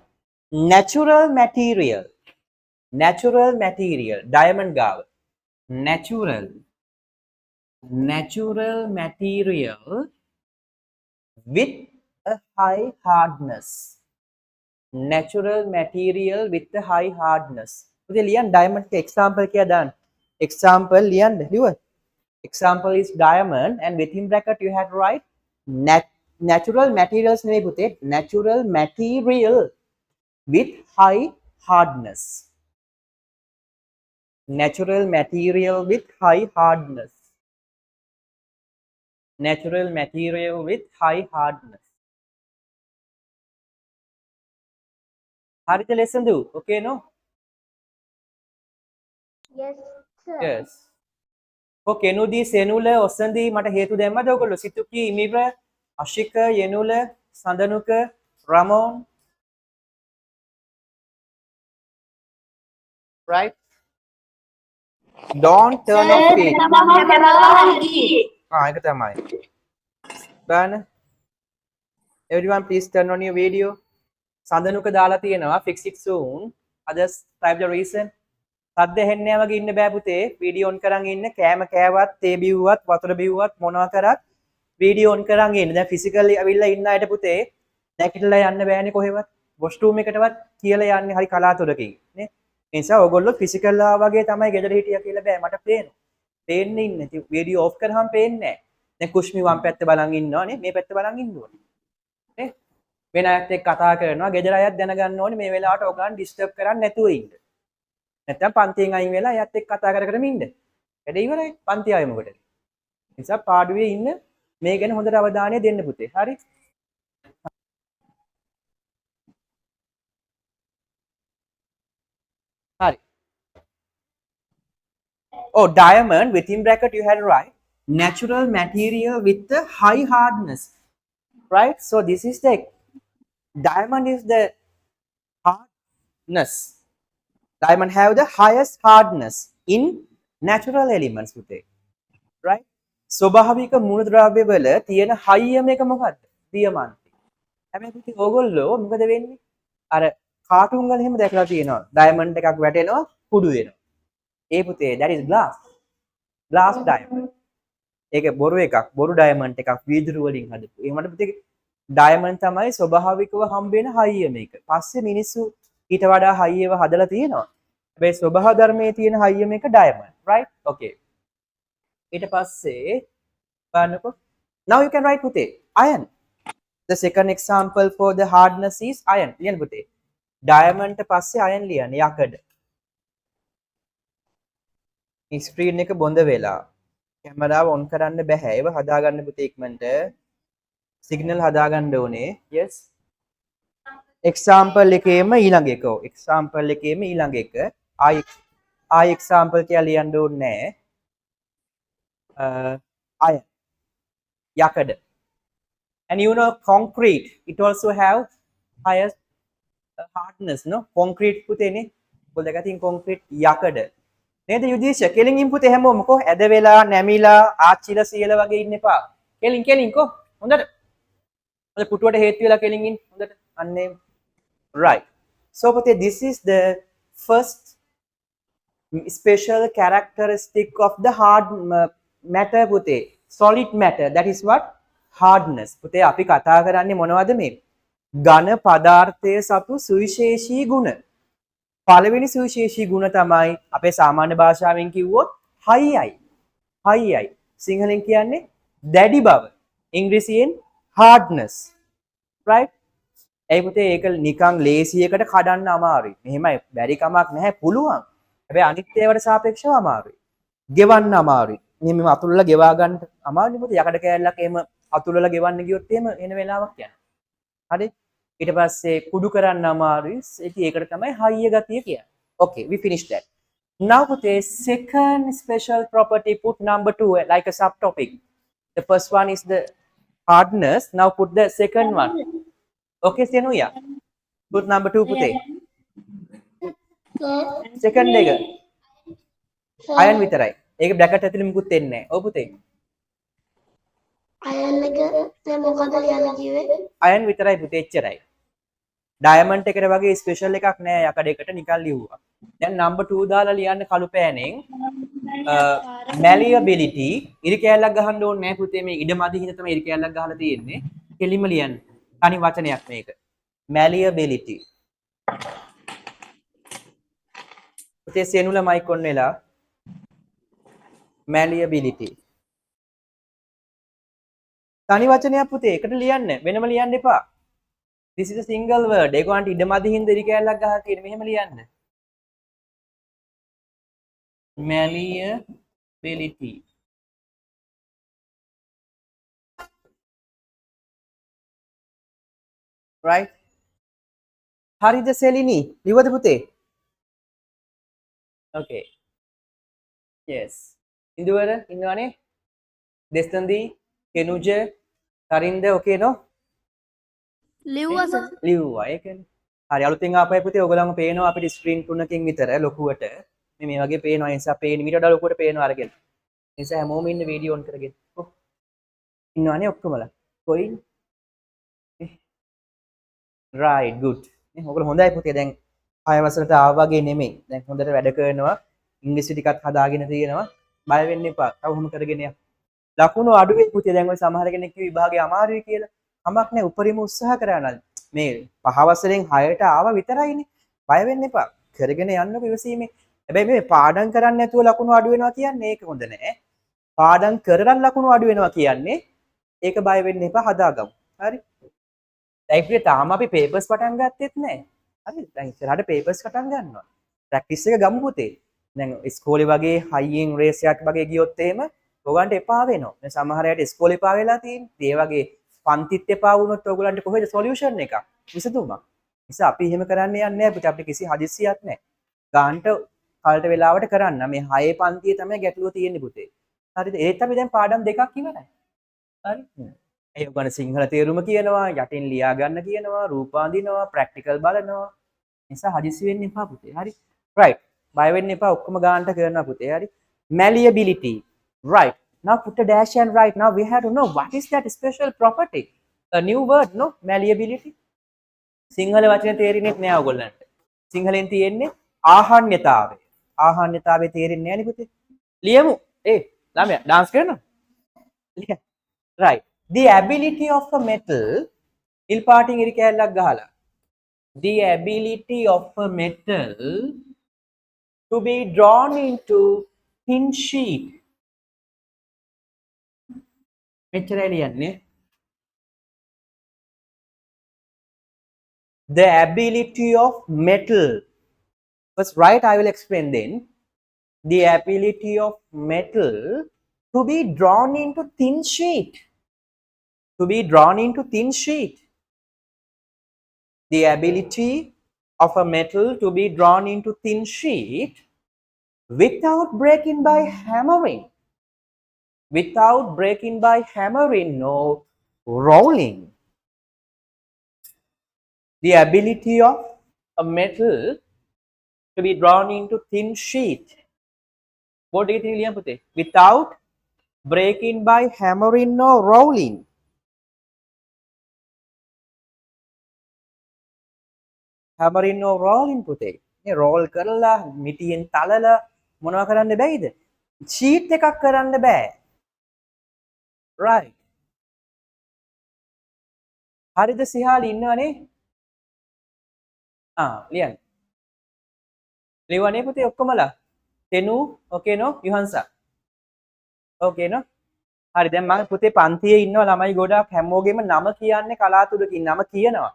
natural material diamond ගාව. natural material with a high hardness. Natural material with a high hardness. පුතේ ලියන්න diamond එක example කියලා දාන්න. example ලියන්න ලියුවා. example is diamond and within bracket you had to write natural materials නෙවෙයි පුතේ. natural material with high hardness. Natural material with high hardness. Natural material with high hardness. හරිද lesson do? Okay no? Yes, sir. Yes. Okay, කෙනුදී සෙනුල ඔසන්දී මට හේතු දැම්මද ඔයගොල්ලෝ? සිතුකි ඉමිර අශික යනුල සඳනුක රමෝන්. Right? Don't turn off it. ඒක තමයි. බලන්න. Everyone please turn on your video. සඳනුක දාලා තියෙනවා fix it soon. Others type the reason. සද්ද ඇහෙන්නේ නැහැ වගේ ඉන්න බෑ පුතේ. වීඩියෝ ඔන් කරන් ඉන්න. කෑම කෑවත්, තේ බිව්වත්, වතුර බිව්වත් මොනවා කරත් වීඩියෝ ඔන් කරන් ඉන්න. දැන් ෆිසිකලි අවිල්ලා ඉන්න අයට පුතේ නැගිටලා යන්න බෑනේ කොහෙවත්. වොෂ්රූම් එකටවත් කියලා යන්නේ හරි කලාතුරකින් නේ. ඒ නිසා ඕගොල්ලෝ ෆිසිකල් වගේ තමයි ගෙදර හිටියා කියලා බෑ මට පේනවා. පේන්නේ ඉන්නේ. ඉතින් වීඩියෝ ඔෆ් කරාම පේන්නේ නැහැ. දැන් කුෂ්මි වම් පැත්ත බලන් ඉන්නවා නේ. මේ පැත්ත බලන් ඉන්න ඕනේ. නේ? වෙන අයත් එක්ක කතා කරනවා. ගෙදර අයත් දැනගන්න ඕනේ මේ වෙලාවට ඔයගොල්ලන් ඩිස්ටර්බ් කරන්නේ නැතුව ඉන්න. නැත්නම් පන්තියෙන් අයින් වෙලා එයත් එක්ක කතා කර කර ඉන්න. වැඩ ඉවරයි. පන්ති ආයෙ මොකටද? නිසා පාඩුවේ ඉන්න මේ ගැන හොඳට අවධානය දෙන්න පුතේ. හරි? හරි. Oh, diamond within bracket you had to write natural material with the high hardness. Right? So this is the diamond is the hardness. Diamond have the highest hardness in natural elements පුතේ. Right? ස්වභාවික මූලද්‍රව්‍ය වල තියෙන හයියම එක මොකද්ද? දියමන්ති. හැබැයි පුතේ ඕගොල්ලෝ මොකද වෙන්නේ? අර කාටුන් වල එහෙම දැකලා තියෙනවා. ඩයමන්ඩ් එකක් වැටෙනවා කුඩු වෙනවා. ඒ පුතේ that is glass. Glass diamond. ඒක බොරු එකක්. බොරු ඩයමන්ඩ් එකක් වීදුරු වලින් හදපු. එහෙමද පුතේ ඩයමන්ඩ් තමයි ස්වභාවිකව හම්බ වෙන හයියම එක. පස්සේ මිනිස්සු ඊට වඩා හයියව හදලා තියෙනවා. හැබැයි ස්වභාව ධර්මයේ තියෙන හයියම එක diamond, right? Okay. ඊට පස්සේ බලන්නකො. Now you can write පුතේ iron. The second example for the hardness is iron. ලියන්න පුතේ. diamond ට පස්සේ iron ලියන්න යකඩ. ස්ක්‍රීන් එක බොඳ වෙලා. කැමරාව ඔන් කරන්න බෑ. ඒව හදාගන්න පුතේ ඉක්මනට. සිග්නල් හදාගන්න ඕනේ. Yes. example එකේම ඊළඟ එක. example එකේම ඊළඟ එක. I example කියලා ලියන්න ඕනේ නැහැ. iron. යකඩ. And you know concrete, it also have higher hardness, no? Concrete පුතේනේ. ඔයගොල්ලෝ දැක්කා තියෙන concrete යකඩ. නේද යුදීෂ? කෙලින් ඉන් පුතේ හැමෝම කො ඇද වෙලා නැමිලා ආච්චිලා සියලා වගේ ඉන්න එපා. කෙලින් කො හොඳට. හොඳ පුටුවට හේතු වෙලා කෙලින් ඉන්න හොඳට. අන්නේ Right. So පුතේ this is the first special characteristic of the hard matter පුතේ. Solid matter, that is what? Hardness. පුතේ අපි කතා කරන්නේ මොනවද මේ? ඝන පදාර්ථයේ සතු සුවිශේෂී ගුණ. පළවෙනි සුවිශේෂී ගුණ තමයි අපේ සාමාන්‍ය භාෂාවෙන් කිව්වොත් හයියයි. හයියයි. සිංහලෙන් කියන්නේ දැඩි බව. ඉංග්‍රීසියෙන් hardness. Right? ඒ පුතේ ඒක නිකන් ලේසියකට කඩන්න අමාරුයි. මෙහෙමයි බැරි කමක් නැහැ පුළුවන්. හැබැයි අනිත් ඒවාට සාපේක්ෂව අමාරුයි. ගෙවන්න අමාරුයි. මෙහෙම අතුල්ලා ගෙවා ගන්න අමාරුයි පුතේ. යකඩ කෑල්ලක් එහෙම අතුල්ලා ගෙවන්න ගියොත් එහෙම එන වෙලාවක් යනවා. හරි? ඊට පස්සේ කුඩු කරන්න අමාරුයි. ඒකට තමයි හයිය ගතිය කියන්නේ. Okay, we finished that. Now පුතේ second special property put number 2 like a subtopic. The first one is the hardness. Now put the second one. Okay, Senuya. Put number 2 පුතේ. Second එක අයන් විතරයි. ඒක බ්‍රැකට් ඇතුලේ මුකුත් එන්නේ නැහැ. ඔව් පුතේ. අයන් එක දැන් මොකද ලියන්න කිව්වේ? අයන් විතරයි පුතේ එච්චරයි. ඩයමන්ඩ් එකට වගේ ස්පෙෂල් එකක් නෑ යකඩයකට නිකන් ලිව්වා. දැන් number 2 දාලා ලියන්න කළු පෑනෙන් malleability ඉරි කෑල්ලක් ගහන්න ඕනේ නෑ පුතේ මේ ඉඩ මදි හින්දා තමයි ඉරි කෑල්ලක් ගහලා තියෙන්නේ. කෙලින්ම ලියන්න. තනි වචනයක් මේක. malleability. පුතේ සෙනුල මයික් ඔන් වෙලා malleability. තනි වචනයක් පුතේ එකට ලියන්න වෙනම ලියන්න එපා. This is a single word. ඒගොල්ලන්ට ඉඩ මදි හින්දා ඉරි කෑල්ලක් ගහලා තියෙන මෙහෙම ලියන්න. malleability. Right? හරිද සෙලිනි? ලිව්වද පුතේ? Okay. Yes. ඉන්දුවර ඉන්නවනේ? දෙස්තන්දි, කෙනුජ, කරින්ද okay no? ලිව්වා සර්. ලිව්වා ඒකනේ. හරි අලුතෙන් ආපයි පුතේ ඔයගොල්ලන්ව පේනවා අපිට ස්ක්‍රීන් 3කින් විතර ලොකුවට. මේ වගේ පේනවා ඒ නිසා පේන මීට වඩා ලොකුවට පේනවා අරගෙන. ඒ නිසා හැමෝම ඉන්න වීඩියෝ ඔන් කරගෙන. ඔව්. ඉන්නවනේ ඔක්කොමලා. කොයි? right good. නේ ඔයගොල්ලෝ හොඳයි පුතේ දැන් 6 වසරට ආවා වගේ නෙමෙයි. දැන් හොඳට වැඩ කරනවා. ඉංග්‍රීසි ටිකක් හදාගෙන තියෙනවා. බය වෙන්න එපා. තව ඔහොම කරගෙන යන්න. ලකුණු අඩුවේ පුතේ දැන් ඔය සමහර කෙනෙක් කිව්ව විභාගේ අමාරුයි කියලා. කමක් නැහැ උපරිම උත්සාහ කරනවා. මේ 5 වසරෙන් 6ට ආවා විතරයිනේ. බය වෙන්න එපා. කරගෙන යන්නකො ඉවසීමේ. හැබැයි මේ පාඩම් කරන්නේ නැතුව ලකුණු අඩු වෙනවා කියන්නේ ඒක හොඳ නෑ. පාඩම් කරලා ලකුණු අඩු වෙනවා කියන්නේ ඒක බය වෙන්න එපා හදාගමු. හරි? දැන් ඉතින් තාම අපි පේපර්ස් පටන් ගත්තෙත් නෑ. හරි? දැන් ඉස්සරහට පේපර්ස් පටන් ගන්නවා. ප්‍රැක්ටිස් එක ගමු පුතේ. දැන් ඉස්කෝලේ වගේ හයියෙන් රේස් එකක් වගේ ගියොත් එහෙම ඔයගන්ට එපා වෙනවා. දැන් සමහර අයට ඉස්කෝලේ එපා වෙලා තියෙන්නේ. ඒ වගේ පන්තිත් එපා වුණොත් ඔයගලන්ට කොහෙද සොලියුෂන් එකක්? විසඳුමක්. නිසා අපි එහෙම කරන්න යන්නේ නැහැ. අපිට කිසි හදිස්සියක් නැහැ. ගාන්ට කලට වෙලාවට කරන්න. මේ 6 පන්තියේ තමයි ගැටලුව තියෙන්නේ පුතේ. හරිද? ඒත් අපි දැන් පාඩම් දෙකක් ඉවරයි. හරි? ඒ ඔයගොල්ලෝ සිංහල තේරුම කියනවා, යටින් ලියා ගන්න කියනවා, රූප අඳිනවා, ප්‍රැක්ටිකල් බලනවා. නිසා හදිස්සි වෙන්න එපා පුතේ. හරි? right. බය වෙන්න එපා. ඔක්කොම ගාන්ට කරනවා පුතේ. හරි? malleability. right. Now put a dash and write. Now we have to know what is that special property. A new word, no? Malleability. Sinhala වචනේ තේරෙන්නේ නැහැ ඔයගොල්ලන්ට. සිංහලෙන් තියෙන්නේ ආහාන්‍යතාවය. ආහාන්‍යතාවය තේරෙන්නේ නැහැ නේ පුතේ. ලියමු. ළමයා dance කරනවා. right. The ability of a metal ඉල් පාටින් ඉරි කෑල්ලක් ගහලා. The ability of a metal to be drawn into thin sheet. මෙච්චරයි ලියන්නේ. The ability of metal. First, right, I will explain then. The ability of metal to be drawn into thin sheet. To be drawn into thin sheet. The ability of a metal to be drawn into thin sheet without breaking by hammering. Without breaking by hammering, no rolling. The ability of a metal to be drawn into thin sheet. What do you think, Liam Pute? Without breaking by hammering or rolling. hammering or rolling පුතේ. මේ roll කරලා මිටියෙන් තලලා මොනවා කරන්න බැයිද? sheet එකක් කරන්න බෑ. right. හරිද සිහාලි ඉන්නවනේ? ලියන්න. ලියවනේ පුතේ ඔක්කොමලා. තෙනු okay no යුහන්සා. okay no. හරි දැන් මම පුතේ පන්තියේ ඉන්නවා ළමයි ගොඩක් හැමෝගෙම නම කියන්නේ කලාතුරකින් නම කියනවා.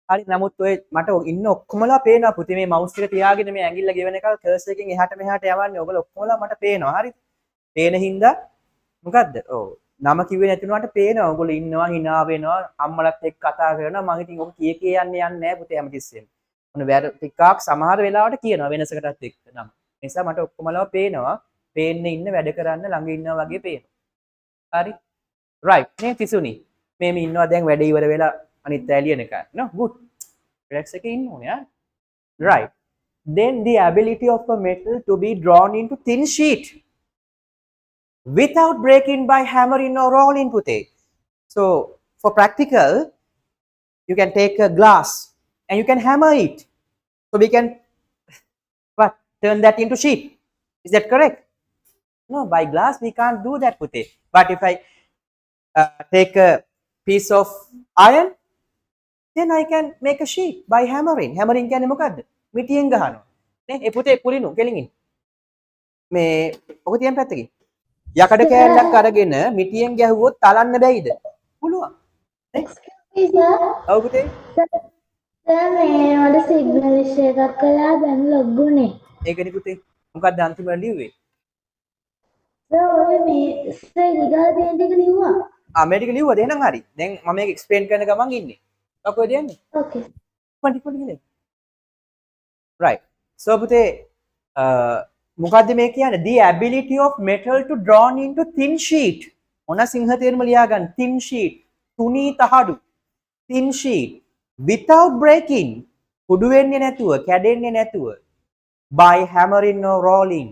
හරි නමුත් ඔය මට ඉන්න ඔක්කොමලා පේනවා පුතේ මේ මවුස් එක තියාගෙන මේ ඇඟිල්ල ගෙවන එක කර්සර් එකෙන් එහාට මෙහාට යවන්නේ ඔයගොල්ලෝ ඔක්කොමලා මට පේනවා. හරිද? පේන හින්දා මොකද්ද? ඔව් නම කිව්වේ නැති වුණාට පේනවා ඔයගොල්ලෝ ඉන්නවා hina වෙනවා අම්මලත් එක්ක කතා කරනවා මම ඉතින් ඔක කී යන්නේ නැහැ පුතේ හැමතිස්සෙම. මොන වැර ටිකක් සමහර වෙලාවට කියනවා වෙනසකටත් එක්ක නම්. ඒ නිසා මට ඔක්කොමලා පේනවා. පේන්නේ ඉන්න වැඩ කරන්න ළඟ ඉන්නවා වගේ පේනවා. හරි right නේ තිසුනි මේ ඉන්නවා දැන් වැඩ ඉවර වෙලා අනිත් ඇලියන එක no good relax එකේ ඉන්න ඕනේ right then the ability of a metal to be drawn into thin sheet without breaking by hammering or rolling පුතේ so for practical you can take a glass and you can hammer it so we can what turn that into sheet is that correct no by glass we can't do that පුතේ but if I take a piece of iron then I can make a sheet by hammering. Hammering කියන්නේ මොකද්ද? මිටියෙන් ගහනවා. නේ? ඒ පුතේ කුලිනු කෙලින්. මේ ඔක තියන් පැත්තකින්. යකඩ කෑල්ලක් අරගෙන මිටියෙන් ගැහුවොත් තලන්න බැයිද? පුළුවන්. නේ? Excuse me, sir. ඔව් පුතේ. සර් මේ වල සිග්නල් ඉෂුව එකක් කළා දැන් ලොග් උනේ. ඒකනේ පුතේ. මොකක්ද අන්තිමට ලිව්වේ? සර් ඔය මේ සර් ඊගා දෙන ටික ලිව්වා. මේ ටික ලිව්වද? එහෙනම් හරි. දැන් මම මේක එක්ස්ප්ලেইন කරන ගමන් ඉන්නේ. ඔක කොහෙද යන්නේ? Okay. පොඩි right so පුතේ මොකද්ද මේ කියන්නේ the ability of metal to drawn into thin sheet මොන සිංහ තේරුම ලියා ගන්න thin sheet තුනී තහඩු thin sheet without breaking කුඩු වෙන්නේ නැතුව කැඩෙන්නේ නැතුව by hammering or rolling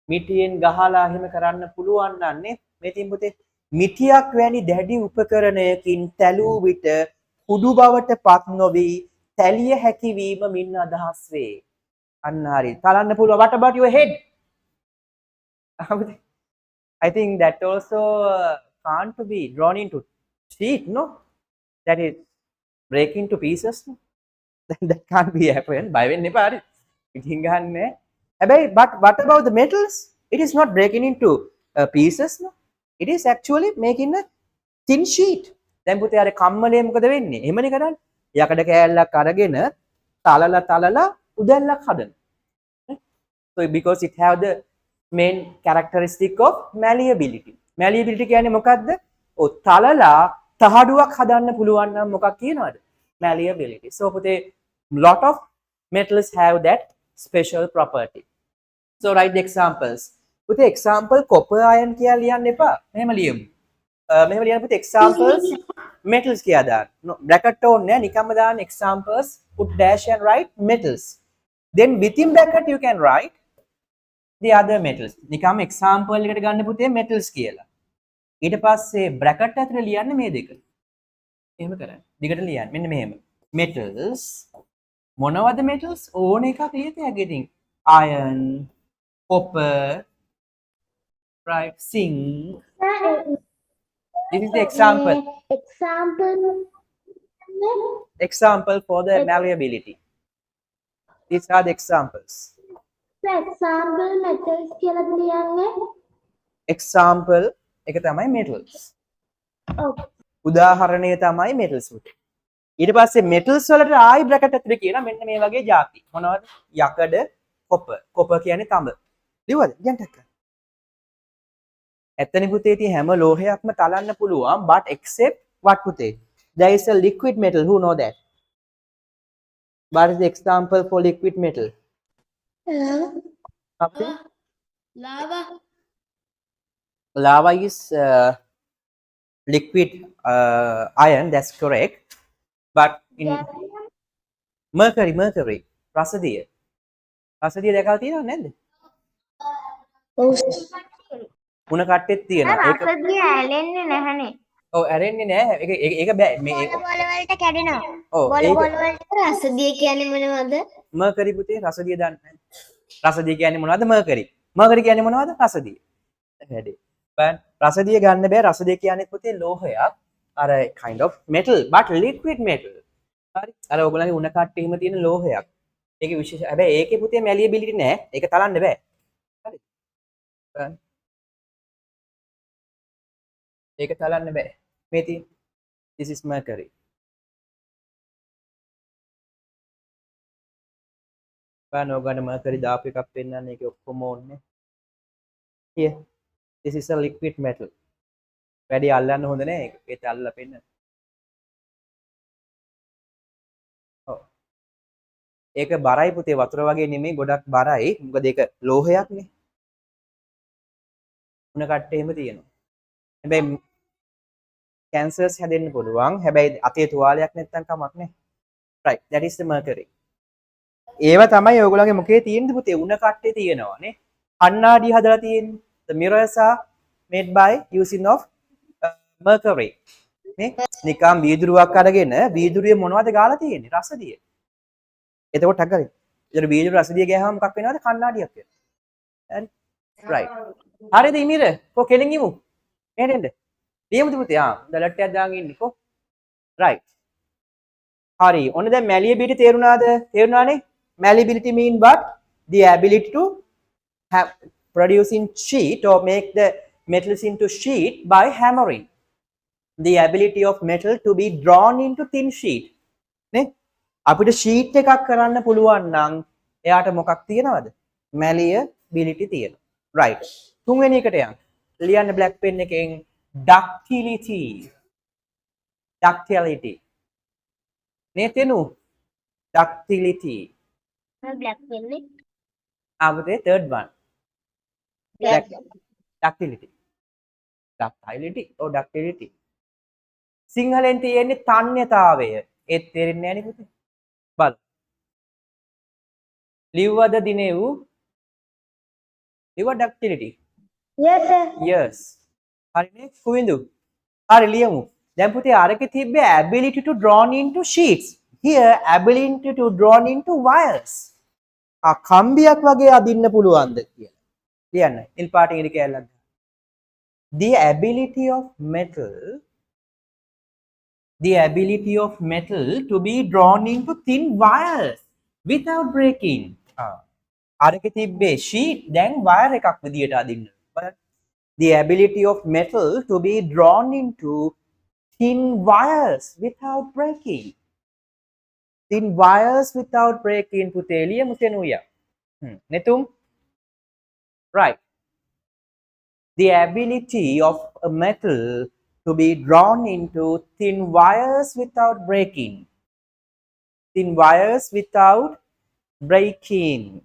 මිටියෙන් ගහලා එහෙම කරන්න පුළුවන් නන්නේ මේ තින් පුතේ මිටියක් වැනි දැඩි උපකරණයකින් තැලූ විට කුඩු බවට පත් නොවි තැලිය හැකිවීම මින් අදහස් වේ. අන්න හරි. තලන්න පුළුවන්. What about your head? I think that also can't be drawn into sheet, no? That is break into pieces. No? that can't be happen. Bye වෙන්න එපා හරි. ඉතින් ගන්නෑ. හැබැයි but what about the metals? It is not breaking into pieces, no? It is actually making a thin sheet. දැන් පුතේ අර කම්මලේ මොකද වෙන්නේ? එහෙමනේ කරන්නේ. යකඩ කෑල්ලක් අරගෙන තලලා උදැල්ලක් හදනවා. So because it have the main characteristic of malleability. Malleability කියන්නේ මොකද්ද? ඔව් තලලා තහඩුවක් හදන්න පුළුවන් නම් මොකක් කියනවද? Malleability. So පුතේ lot of metals have that special property. So write the examples. පුතේ example copper iron කියලා ලියන්න එපා. මෙහෙම ලියමු. මෙහෙම ලියන්න පුතේ examples metals කියලා දාන්න. No bracket ඕනේ නෑ නිකම්ම දාන්න examples put dash and write metals. Then within bracket you can write the other metals. නිකම්ම example එකට ගන්න පුතේ metals කියලා. ඊට පස්සේ bracket ඇතුලේ ලියන්නේ මේ දෙක. එහෙම කරන්න. දිගට ලියන්න. මෙන්න මෙහෙම. metals මොනවද metals? ඕන එකක් ලියත හැකි ඉතින්. iron, copper, right, zinc. This is the example. Example for the malleability. These are the examples. example metals කියලා ලියන්නේ. Example එක තමයි metals. ඔව්. උදාහරණය තමයි metals උට. ඊට පස්සේ metals වලට ආයි bracket ඇතුලේ කියන මෙන්න මේ වගේ ಜಾති. මොනවද? යකඩ, copper. copper කියන්නේ තඹ. ලියුවද? කියන්නට. ඇත්තනේ පුතේ ඉතින් හැම ලෝහයක්ම තලන්න පුළුවන් but except what පුතේ there is a liquid metal who know that what is the example for liquid metal lava is liquid iron that's correct but in mercury රසදිය දැකලා තියෙනවද නැද්ද ඔව්. උණ කට්ටෙත් තියෙනවා ඒක රසදිය ඇලෙන්නේ නැහනේ. ඔව් ඇරෙන්නේ නෑ. ඒක බෑ. මේ බෝල වලට කැඩෙනවා. ඔව් ඒක බෝල වලට රසදිය කියන්නේ මොනවද? මර්කරි පුතේ රසදිය දන්නේ නැහැ. රසදිය කියන්නේ මොනවද? මර්කරි. මර්කරි කියන්නේ මොනවද? රසදිය. වැඩි. but රසදිය ගන්න බෑ. රසදිය කියන්නේ පුතේ ලෝහයක්. අර kind of metal but liquid metal. හරි. අර ඔයගොල්ලන්ගේ උණ කට්ටේ එහෙම තියෙන ලෝහයක්. ඒකේ විශේෂ හැබැයි ඒකේ පුතේ malleability නෑ. ඒක තලන්න බෑ. හරි. බලන්න. ඒක තලන්න බෑ. මේ තියෙන this is mercury. බලන්න ඔයගොල්ලන්ට mercury දාපු එකක් පෙන්නන්න ඒකේ ඔක්කොම ඕනේ. here this is a liquid metal. වැඩි අල්ලන්න හොඳ නෑ ඒක. ඒත් අල්ලලා පෙන්නන්න. ඔව්. ඒක බරයි පුතේ වතුර වගේ නෙමෙයි ගොඩක් බරයි. මොකද ඒක ලෝහයක්නේ. උණ කට්ටේ එහෙම තියෙනවා. හැබැයි cancers හැදෙන්න පුළුවන්. හැබැයි අතේ තුවාලයක් නැත්තම් කමක් නෑ. right that is the mercury. ඒව තමයි ඔයගොල්ලන්ගේ මුඛේ තියෙන්නේ පුතේ උණ කට්ටේ තියෙනවා නේ. කණ්ණාඩි හදලා තියෙන්නේ. The mirrors are made by using of mercury. නේ නිකම් වීදුරුවක් අරගෙන වීදුරුවේ මොනවද ගාලා තියෙන්නේ? රසදිය. එතකොට ටග්ගරේ. ඒතර වීදුරු රසදිය ගෑවම මොකක් වෙනවද? කණ්ණාඩියක් වෙනවා. හරි. right. හරිද ඉමිර? කො කෙලින් ඉමු. එහෙට එන්න. ලියමුද පුතේ? දලට්ටයක් දාගෙන ඉන්නකෝ. right. හරි. ඔන්න දැන් malleability තේරුණාද? තේරුණානේ? Malleability mean what? The ability to have producing sheet or make the metals into sheet by hammering. The ability of metal to be drawn into thin sheet. නේ? අපිට sheet එකක් කරන්න පුළුවන් නම් එයාට මොකක් තියෙනවද? malleability තියෙනවා. right. තුන්වෙනි එකට යන්න. ලියන්න black pen එකෙන් ductility. ductility. නේ තෙනු? ductility. බ්ලැක් වෙන්නේ. ආවදේ third one. Black. ductility. ductility or ductility. සිංහලෙන් තියෙන්නේ තන්්‍යතාවය. ඒත් තේරෙන්නේ නැහැ නේ පුතේ. බලන්න. ලිව්වද දිනේ වූ ලිව්ව ductility. Yes sir. yes. හරිනේ කුවින්දු. හරි ලියමු. දැන් පුතේ අරකේ තිබ්බේ ability to drawn into sheets. Here ability to drawn into wires. කම්බියක් වගේ අදින්න පුළුවන්ද කියලා. ලියන්න. නිල් පාටින් ඉරි කැලක්. The ability of metal to be drawn into thin wires without breaking. අරක තිබ්බේ sheet දැන් wire එකක් විදියට අදින්න. බලන්න. The ability of metal to be drawn into thin wires without breaking. Thin wires without breaking පුතේ ලියමු තෙනුය. නෙතුම්. right. The ability of a metal to be drawn into thin wires without breaking. Thin wires without breaking.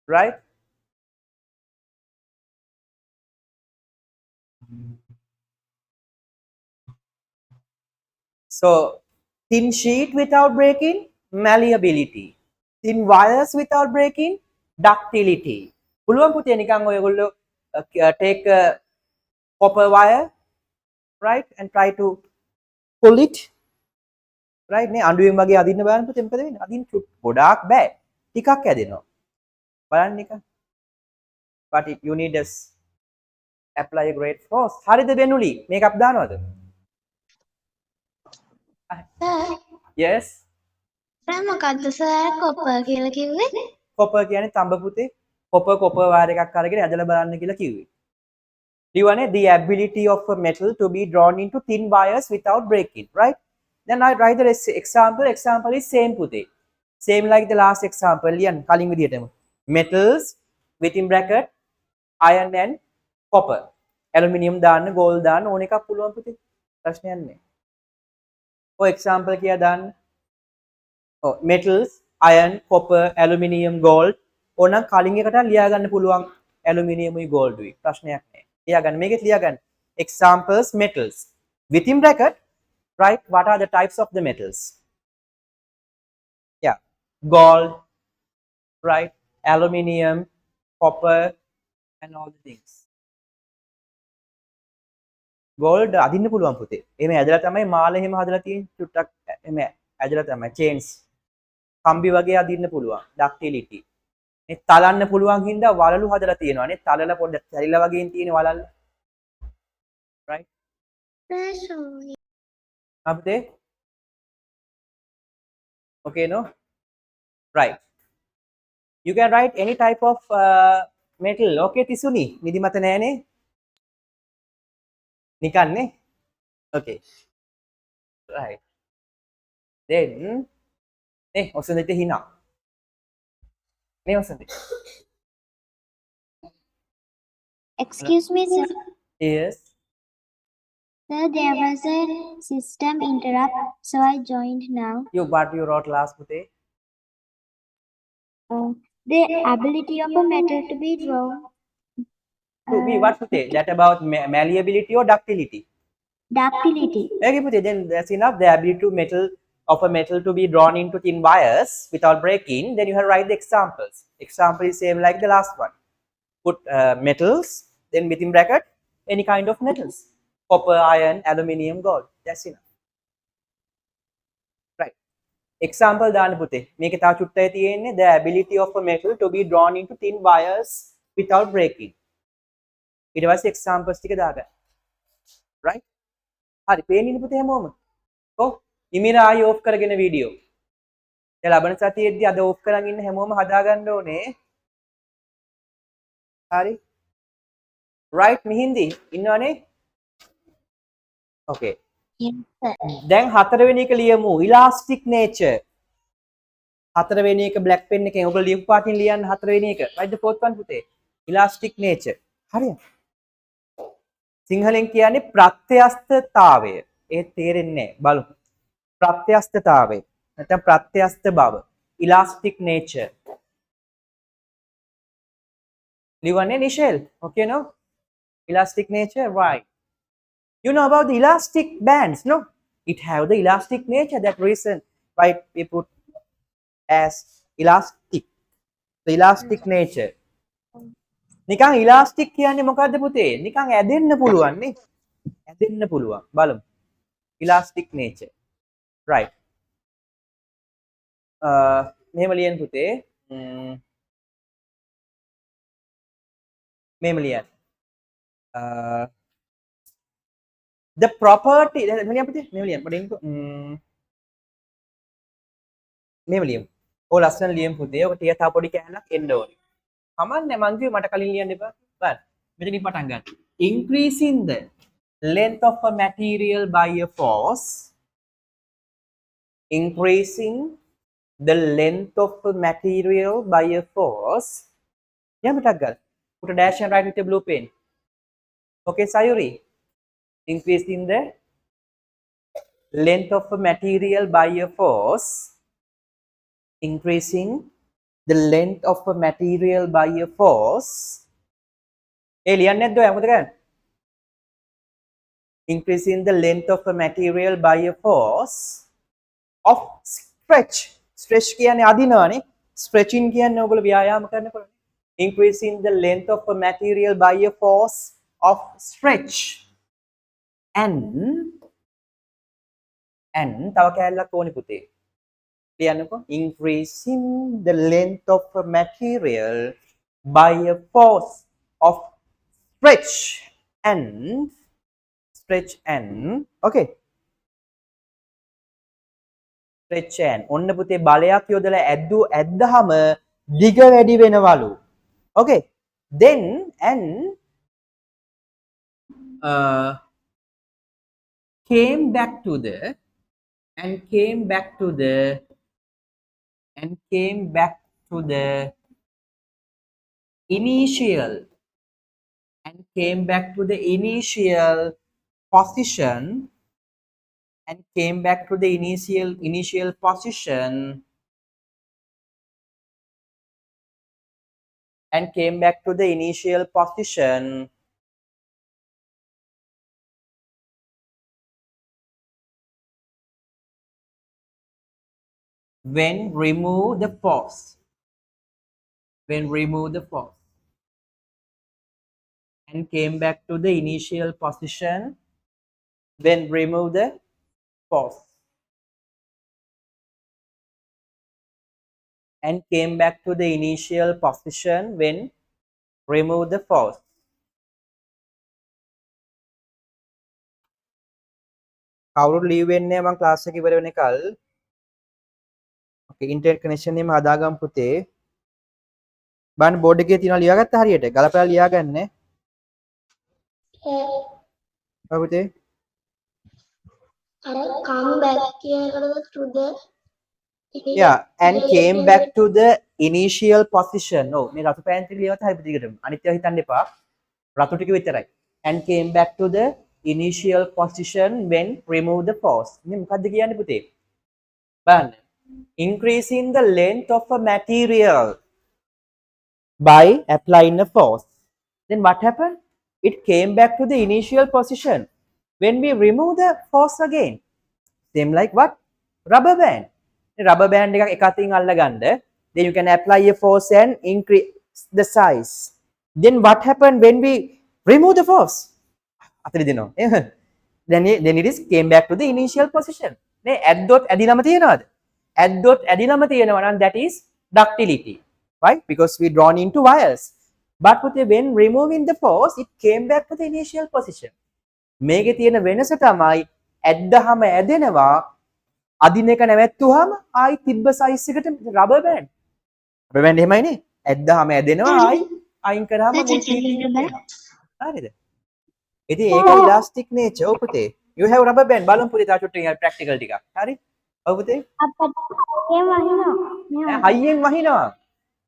Right? So, thin sheet without breaking, malleability. Thin wires without breaking, ductility. පුළුවන් පුතේ නිකන් ඔයගොල්ලෝ take a copper wire, right, and try to pull it, right නේ අඬුවෙන් වගේ අදින්න බලන්න පුතේ මොකද වෙන්නේ? අදින්න ගොඩාක් බෑ. ටිකක් ඇදෙනවා. බලන්න නිකන්. but you need to apply a great force. හරිද බෙනුලි? මේක අප් දානවද? yes. සර් මොකද්ද සර් කොපර් කියලා කිව්වේ? copper කියන්නේ තඹ පුතේ. copper wire එකක් අරගෙන ඇදලා බලන්න කියලා කිව්වේ. ලියවනේ the ability of a metal to be drawn into thin wires without breaking, right? Then I write the example. Example is same පුතේ. Same like the last example. ලියන්න කලින් විදියටම. Metals within bracket iron and copper. Aluminium දාන්න, gold දාන්න ඕන එකක් පුළුවන් පුතේ. ප්‍රශ්නයක් නෑ. ඔය example කියලා දාන්න. metals, iron, copper, aluminium, gold. ඕනනම් කලින් එකට ලියා ගන්න පුළුවන් aluminium උයි gold උයි. ප්‍රශ්නයක් නෑ. ලියා ගන්න. මේකෙත් ලියා ගන්න. Examples metals. Within bracket, right? What are the types of the metals? Yeah. Gold, right? Aluminium, copper, and all the things. gold අදින්න පුළුවන් පුතේ. එහෙම ඇදලා තමයි මාල එහෙම හදලා තියෙන්නේ. චුට්ටක් එහෙම ඇදලා තමයි chains. කම්බි වගේ අදින්න පුළුවන්. ductility. මේ තලන්න පුළුවන් හින්දා වලලු හදලා තියෙනවා නේ. තලලා පොඩ්ඩක් කැරිලා වගේ තියෙන වලල්ල. right? අපතේ okay no? Right. You can write any type of metal. Okay තිසුනි. නිදිමත නෑනේ. නිකන් නේ. Okay. Right. Then ඔසඳට හිනා. මේ ඔසඳ. Excuse me, sir. Yes. Sir, there was a system interrupt, so I joined now. What you wrote last පුතේ? The ability of a metal to be drawn. To be what පුතේ? That about malleability or ductility? Ductility. Okay පුතේ, then that's enough. The ability to metal to be drawn into thin wires without breaking. Then you have to write the examples. Example is same like the last one. Put metals, then within bracket any kind of metals. Copper, iron, aluminium, gold. That's enough. Right. Example දාන්න පුතේ. මේකේ තව චුට්ටයි තියෙන්නේ the ability of a metal to be drawn into thin wires without breaking. ඊට පස්සේ examples ටික දාගන්න. Right? හරි. පේන්නේ පුතේ හැමෝම. ඔව්. ඉමිර ආයි off කරගෙන වීඩියෝ. දැන් ලබන සතියේදී අද off කරන් ඉන්න හැමෝම හදාගන්න ඕනේ. හරි. Right මිහින්දි ඉන්නවනේ? Okay. Yes, sir. දැන් හතරවෙනි එක ලියමු elastic nature. හතරවෙනි එක black pen එකෙන් ඔයගොල්ලෝ ලියපු පාටින් ලියන්න හතරවෙනි එක. Write the fourth one පුතේ. Elastic nature. හරියට. සිංහලෙන් කියන්නේ ප්‍රත්‍යස්තතාවය. ඒ තේරෙන්නේ නැහැ. බලමු. ප්‍රත්‍යස්තතාවය. නැත්නම් ප්‍රත්‍යස්ත බව. Elastic nature. ලියවන්නේ Nichelle. Okay no? Elastic nature, right. You know about the elastic bands, no? It have the elastic nature. That reason why we put as elastic. The elastic nature. නිකන් elastic කියන්නේ මොකද්ද පුතේ? නිකන් ඇදෙන්න පුළුවන් නේ. ඇදෙන්න පුළුවන්. බලමු. Elastic nature. Right. මෙහෙම ලියන්න පුතේ. මෙහෙම ලියන්න. The property මෙහෙම ලියමු. ඔය ලස්සන ලියමු පුතේ. ඔක ටික තව පොඩි කැලක් එන්න ඕනේ. කමන්නේ මං කිව්වේ මට කලින් ලියන්න එපා. බලන්න. මෙතනින් පටන් ගන්න. Increasing the length of a material by a force. Increasing the length of a material by a force. Yeah, මතක් ගන්න. Put a dash and write with a blue pen. Okay, Sayuri. Increasing the length of a material by a force. Increasing the length of a material by a force. ලියන්නේ නැද්ද ඔය මොකද කරන්නේ? Increasing the length of a material by a force of stretch. Stretch කියන්නේ අදිනවනේ. Stretching කියන්නේ ඔයගොල්ලෝ ව්‍යායාම කරනකොට. Increasing the length of a material by a force of stretch. And තව කැලලක් ඕනේ පුතේ. ලියන්නකෝ. Increasing the length of a material by a force of stretch and okay. Stretch and ඔන්න පුතේ බලයක් යොදලා ඇද්දහම දිග වැඩි වෙනවලු. Okay. Then came back to the initial position and came back to the initial position and came back to the initial position when remove the force and came back to the initial position when remove the force and came back to the initial position when remove the force. කවුරු leave වෙන්නේ මම class එක ඉවර වෙනකල්. ඕකේ internet connection එකම හදාගමු පුතේ. බලන්න board එකේ තියෙනවා ලියාගත්ත හරියට. ගලපලා ලියාගන්න. ඔව් පුතේ. come back කියනකොට to the Yeah, and came back to the initial position. ඔව් මේ රතු පෑන්ති ලියවත් හරි පිටිකටම. අනිත් ඒවා හිතන්න එපා. රතු ටික විතරයි. And came back to the initial position when remove the force. මේ මොකද්ද කියන්නේ පුතේ? බලන්න. Increasing the length of a material by applying a force. Then what happened? It came back to the initial position when we remove the force again. Same like what? Rubber band. Rubber band එකක් එක අතින් අල්ලගන්න. Then you can apply a force and increase the size. Then what happened when we remove the force? අතට දෙනවා. Then it is came back to the initial position. නේ ඇද්දොත් ඇදිනම තියනවාද? ඇද්දොත් ඇදිනම තියනවා නම් that is ductility. Right? Because we drawn into wires. But when removing the force, it came back to the initial position. මේකේ තියෙන වෙනස තමයි ඇද්දහම ඇදෙනවා අදින එක නැවැත්තුවාම ආයි තිබ්බ සයිස් එකට රබර් බෑන්ඩ්. රබර් බෑන්ඩ් එහෙමයිනේ. ඇද්දහම ඇදෙනවා ආයි අයින් කරාම හරිද? ඉතින් ඒක ඉලාස්ටික් නේචර් ඔව් පුතේ. You have rubber band බලමු පුතේ තා චුට්ටක් ප්‍රැක්ටිකල් ටිකක්. හරි? ඔව් පුතේ. අපිට ඒ වහිනවා. හයියෙන් වහිනවා.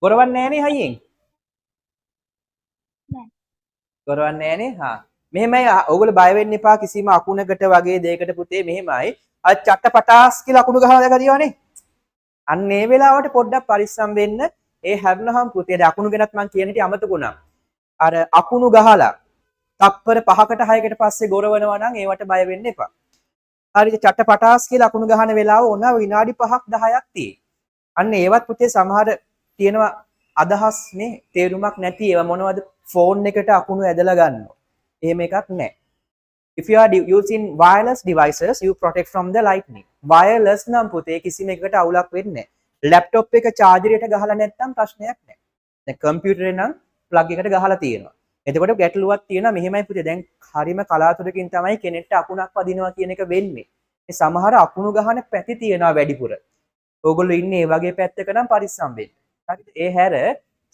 ගොරවන්නේ නැහනේ හයියෙන්. ගොරවන්නේ නැහනේ. හා. මෙහෙමයි ඔයගොල්ලෝ බය වෙන්න එපා කිසිම අකුණකට වගේ දෙයකට පුතේ මෙහෙමයි. අර චට්ටපටාස් කියලා අකුණු ගහලා දැකලා තියෙනවනේ. අන්න ඒ වෙලාවට පොඩ්ඩක් පරිස්සම් වෙන්න. ඒ හැරුණාම පුතේ දැන් අකුණු ගැනත් මම කියන හිටි අමතකුණා. අර අකුණු ගහලා තප්පර 5කට 6කට පස්සේ ගොරවනවා නම් ඒවට බය වෙන්න එපා. හරිද? චට්ටපටාස් කියලා අකුණු ගහන වෙලාව ඕන විනාඩි 5ක් 10ක් තියෙයි. අන්න ඒවත් පුතේ සමහර තියෙනවා අදහස් නේ තේරුමක් නැති ඒවා මොනවද ෆෝන් එකට අකුණු ඇදලා ගන්නවා. එහෙම එකක් නැහැ. If you are using wireless devices, you protect from the lightning. Wireless නම් පුතේ කිසිම එකකට අවුලක් වෙන්නේ නැහැ. ලැප්ටොප් එක චාර්ජරයට ගහලා නැත්නම් ප්‍රශ්නයක් නැහැ. දැන් කම්පියුටරේ නම් ප්ලග් එකට ගහලා තියෙනවා. එතකොට ගැටලුවක් තියෙනවා මෙහෙමයි පුතේ දැන් හරිම කලාතුරකින් තමයි කෙනෙක්ට අකුණක් වදිනවා කියන එක වෙන්නේ. මේ සමහර අකුණු ගහන පැති තියෙනවා වැඩිපුර. ඕගොල්ලෝ ඉන්නේ මේ වගේ පැත්තක නම් පරිස්සම් වෙන්න. හරිද? ඒ හැර